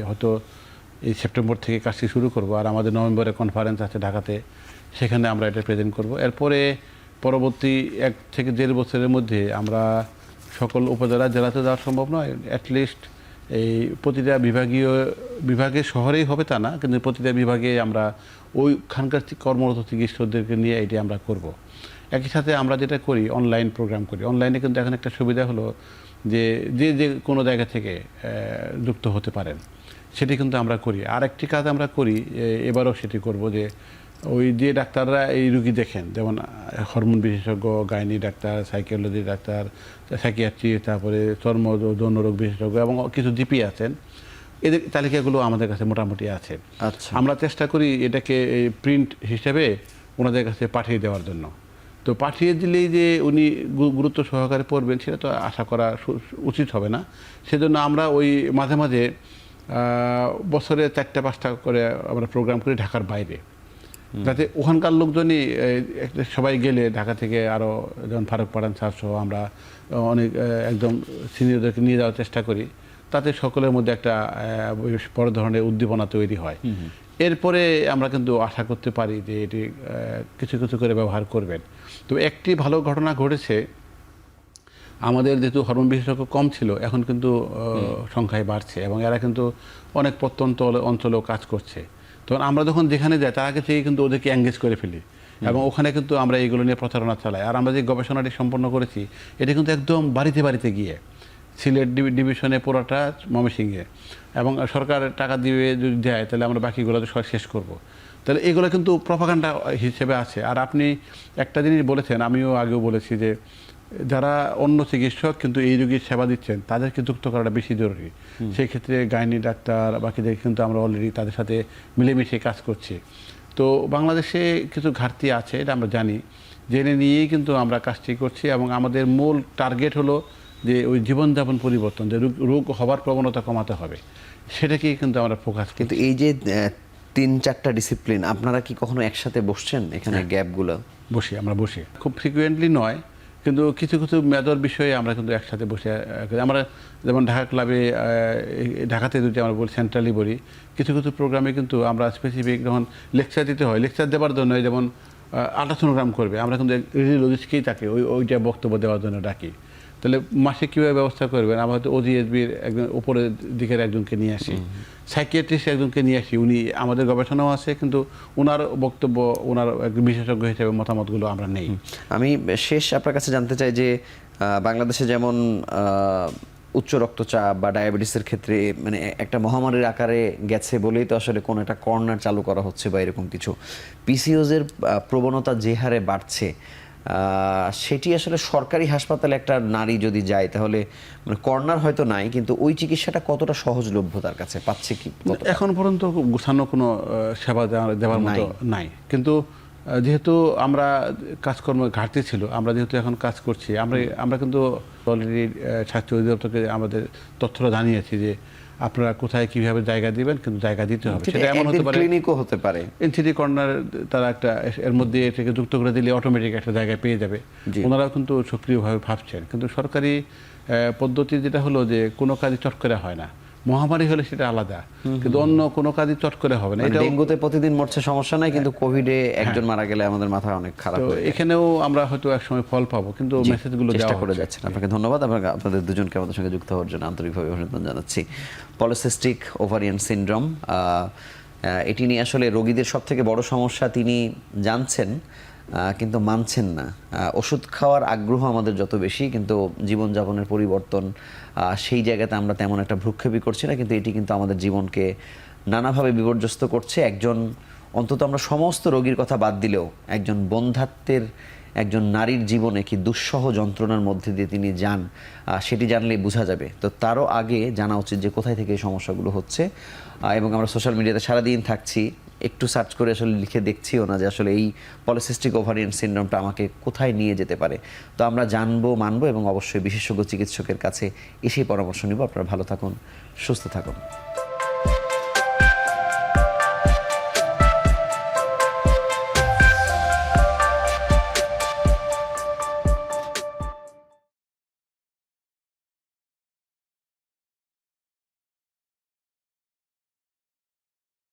Speaker 2: হয়তো এই সেপ্টেম্বর থেকে কাজটি শুরু করব। আর আমাদের নভেম্বরে কনফারেন্স আছে ঢাকাতে, সেখানে আমরা এটা প্রেজেন্ট করব। এরপরে পরবর্তী 1 থেকে 1.5 বছরের মধ্যে আমরা সকল উপজেলা, জেলাতে যাওয়া সম্ভব নয়, অ্যাটলিস্ট এই প্রতিটা বিভাগে শহরেই হবে তা না, কিন্তু প্রতিটা বিভাগে আমরা ওইখানকার কর্মরত চিকিৎসকদেরকে নিয়ে এটি আমরা করব। একই সাথে আমরা যেটা করি, অনলাইন প্রোগ্রাম করি। অনলাইনে কিন্তু এখন একটা সুবিধা হলো যে যে কোনো জায়গা থেকে যুক্ত হতে পারেন, সেটি কিন্তু আমরা করি। আর একটি কাজ আমরা করি, এবারও সেটি করব, যে ওই যে ডাক্তাররা এই রুগী দেখেন, যেমন হরমোন বিশেষজ্ঞ, gynae doctor, psychology doctor, psychiatry, তারপরে চর্ম যৌন রোগ বিশেষজ্ঞ এবং কিছু জিপি আছেন, এদের তালিকাগুলো আমাদের কাছে মোটামুটি আছে।
Speaker 1: আচ্ছা,
Speaker 2: আমরা চেষ্টা করি এটাকে প্রিন্ট হিসেবে ওনাদের কাছে পাঠিয়ে দেওয়ার জন্য। তো পাঠিয়ে দিলেই যে উনি গুরুত্ব সহকারে পড়বেন সেটা তো আশা করা উচিত হবে না। সেজন্য আমরা ওই মাঝে মাঝে বছরে 4-5টা করে আমরা প্রোগ্রাম করি ঢাকার বাইরে, যাতে ওখানকার লোকজনই সবাই গেলে ঢাকা থেকে আরও, যেমন ফারুক পাঠান স্যার সহ আমরা অনেক একদম সিনিয়রদেরকে নিয়ে যাওয়ার চেষ্টা করি, তাতে সকলের মধ্যে একটা বড় ধরনের উদ্দীপনা তৈরি হয়। এরপরে আমরা কিন্তু আশা করতে পারি যে এটি কিছু কিছু করে ব্যবহার করবেন। তো একটি ভালো ঘটনা ঘটেছে, আমাদের যেহেতু হরমোন বিশেষজ্ঞ কম ছিল, এখন কিন্তু সংখ্যায় বাড়ছে এবং এরা কিন্তু অনেক প্রত্যন্ত অঞ্চলেও কাজ করছে। তখন আমরা যখন যেখানে যাই তার আগে থেকে কিন্তু ওদেরকে এঙ্গেজ করে ফেলি এবং ওখানে কিন্তু আমরা এইগুলো নিয়ে প্রচারণা চালাই। আর আমরা যে গবেষণাটি সম্পন্ন করেছি, এটি কিন্তু একদম বাড়িতে বাড়িতে গিয়ে, সিলেট ডিভিশনে পুরোটা, ময়মনসিংহে, এবং সরকার টাকা দিয়ে যদি দেয় তাহলে আমরা বাকিগুলো তো শেষ করব। তাহলে এগুলো কিন্তু প্রপাগান্ডা হিসেবে আছে। আর আপনি একটা জিনিস বলেছেন, আমিও আগেও বলেছি, যে যারা অন্য চিকিৎসক কিন্তু এই রোগীর সেবা দিচ্ছেন তাদেরকে যুক্ত করাটা বেশি জরুরি। সেই ক্ষেত্রে গাইনি ডাক্তার বাকিদের কিন্তু আমরা অলরেডি তাদের সাথে মিলেমিশে কাজ করছি। তো বাংলাদেশে কিছু ঘাটতি আছে, এটা আমরা জানি, জেনে নিয়েই কিন্তু আমরা কাজটি করছি এবং আমাদের মূল টার্গেট হলো যে ওই জীবনযাপন পরিবর্তন, যে রোগ হবার প্রবণতা কমাতে হবে, সেটাকেই কিন্তু আমরা ফোকাস করি।
Speaker 1: কিন্তু এই যে 3-4টা ডিসিপ্লিন, আপনারা কি কখনো একসাথে বসছেন এখানে গ্যাপগুলো?
Speaker 2: আমরা বসি খুব ফ্রিকুয়েন্টলি নয়, কিন্তু কিছু কিছু মেজর বিষয়ে আমরা কিন্তু একসাথে বসে, আমরা যেমন ঢাকা ক্লাবে, ঢাকাতে যদি আমরা বলি, সেন্ট্রালি বলি, কিছু কিছু প্রোগ্রামে কিন্তু আমরা স্পেসিফিক যখন লেকচার দিতে হয়, লেকচার দেওয়ার জন্য যেমন আল্ট্রাসোনোগ্রাম করবে, আমরা কিন্তু রেডিওলজিস্টকেই তাকে ওইটা বক্তব্য দেওয়ার জন্য ডাকি। তাহলে মাসে কীভাবে ব্যবস্থা করবেন, আমরা হয়তো ওজিএসবির একজন উপরের দিকের একজনকে নিয়ে আসি, সাইকিয়াট্রিস্ট একজনকে নিয়ে আসি, উনি আমাদের গবেষণাও আছে, কিন্তু ওনার বক্তব্য, ওনার বিশেষজ্ঞ হিসেবে মতামতগুলো আমরা নেই।
Speaker 1: আমি শেষ আপনার কাছে জানতে চাই যে বাংলাদেশে যেমন উচ্চ রক্তচাপ বা ডায়াবেটিসের ক্ষেত্রে মানে একটা মহামারীর আকারে গেছে বলেই তো আসলে কোনো একটা কর্নার চালু করা হচ্ছে বা এরকম কিছু, পিসিওজের প্রবণতা যে হারে বাড়ছে, সেটি আসলে সরকারি হাসপাতালে একটা নারী যদি যায় তাহলে মানে কর্নার হয়তো নাই, কিন্তু ওই চিকিৎসাটা কতটা সহজলভ্য তার কাছে পাচ্ছে কি?
Speaker 2: এখন পর্যন্ত গোছানো কোনো সেবা দেওয়ার মতো নাই। কিন্তু যেহেতু আমরা কাজকর্ম ঘাটতি ছিল, আমরা যেহেতু এখন কাজ করছি, আমরা কিন্তু অলরেডি স্বাস্থ্য অধিদপ্তরকে আমাদের তথ্যটা জানিয়েছি যে আপনারা কোথায় কিভাবে জায়গা দিবেন, কিন্তু জায়গা দিতে হবে। সেটা এমন হতে পারে,
Speaker 1: ক্লিনিকও হতে পারে,
Speaker 2: এনসিটি কর্নার, তারা একটা এর মধ্যে এটাকে যুক্ত করে দিলে অটোমেটিক একটা জায়গায় পেয়ে যাবে। ওনারাও কিন্তু সক্রিয়ভাবে ভাবছেন। কিন্তু সরকারি পদ্ধতি যেটা হলো যে কোনো কাজই চট করে হয় না, মহামারী হলে সেটা আলাদা, কিন্তু অন্য কোনো কাজই চট করে হবে না। এটা
Speaker 1: ডেঙ্গুতে প্রতিদিন মরছে সমস্যা নাই, কিন্তু কোভিডে একজন মারা গেলে আমাদের মাথা অনেক খারাপ হয়ে যায়।
Speaker 2: এখানেও আমরা হয়তো এক সময় ফল পাবো, কিন্তু মেসেজগুলো
Speaker 1: চেষ্টা করে যাচ্ছেন। আপনাকে ধন্যবাদ, আপনাদের দুজনকে আমাদের সঙ্গে যুক্ত হওয়ার জন্য আন্তরিকভাবে অভিনন্দন জানাচ্ছি। পলিসিস্টিক ওভারিয়ান সিনড্রোম, এটি নিয়ে আসলে রোগীদের সব থেকে বড় সমস্যা তিনি জানছেন কিন্তু মানছেন না। ওষুধ খাওয়ার আগ্রহ আমাদের যত বেশি, কিন্তু জীবনযাপনের পরিবর্তন সেই জায়গাতে আমরা তেমন একটা ভ্রুক্ষেপই করছি না, কিন্তু এটি কিন্তু আমাদের জীবনকে নানাভাবে বিপর্যস্ত করছে। একজন অন্তত আমরা সমস্ত রোগীর কথা বাদ দিলেও একজন বন্ধ্যাত্বের একজন নারীর জীবনে কি দুঃসহ যন্ত্রণার মধ্যে দিয়ে তিনি যান, সেটি জানলেই বোঝা যাবে। তো তারও আগে জানা উচিত যে কোথায় থেকে এই সমস্যাগুলো হচ্ছে। এবং আমরা সোশ্যাল মিডিয়াতে সারাদিন থাকছি, একটু সার্চ করে আসলে লিখে দেখছিও না যে আসলে এই পলিসিস্টিক ওভারিয়ান সিনড্রোমটা আমাকে কোথায় নিয়ে যেতে পারে। তো আমরা জানবো, মানবো এবং অবশ্যই বিশেষজ্ঞ চিকিৎসকের কাছে এসেই পরামর্শ নিব। আপনারা ভালো থাকুন, সুস্থ থাকুন।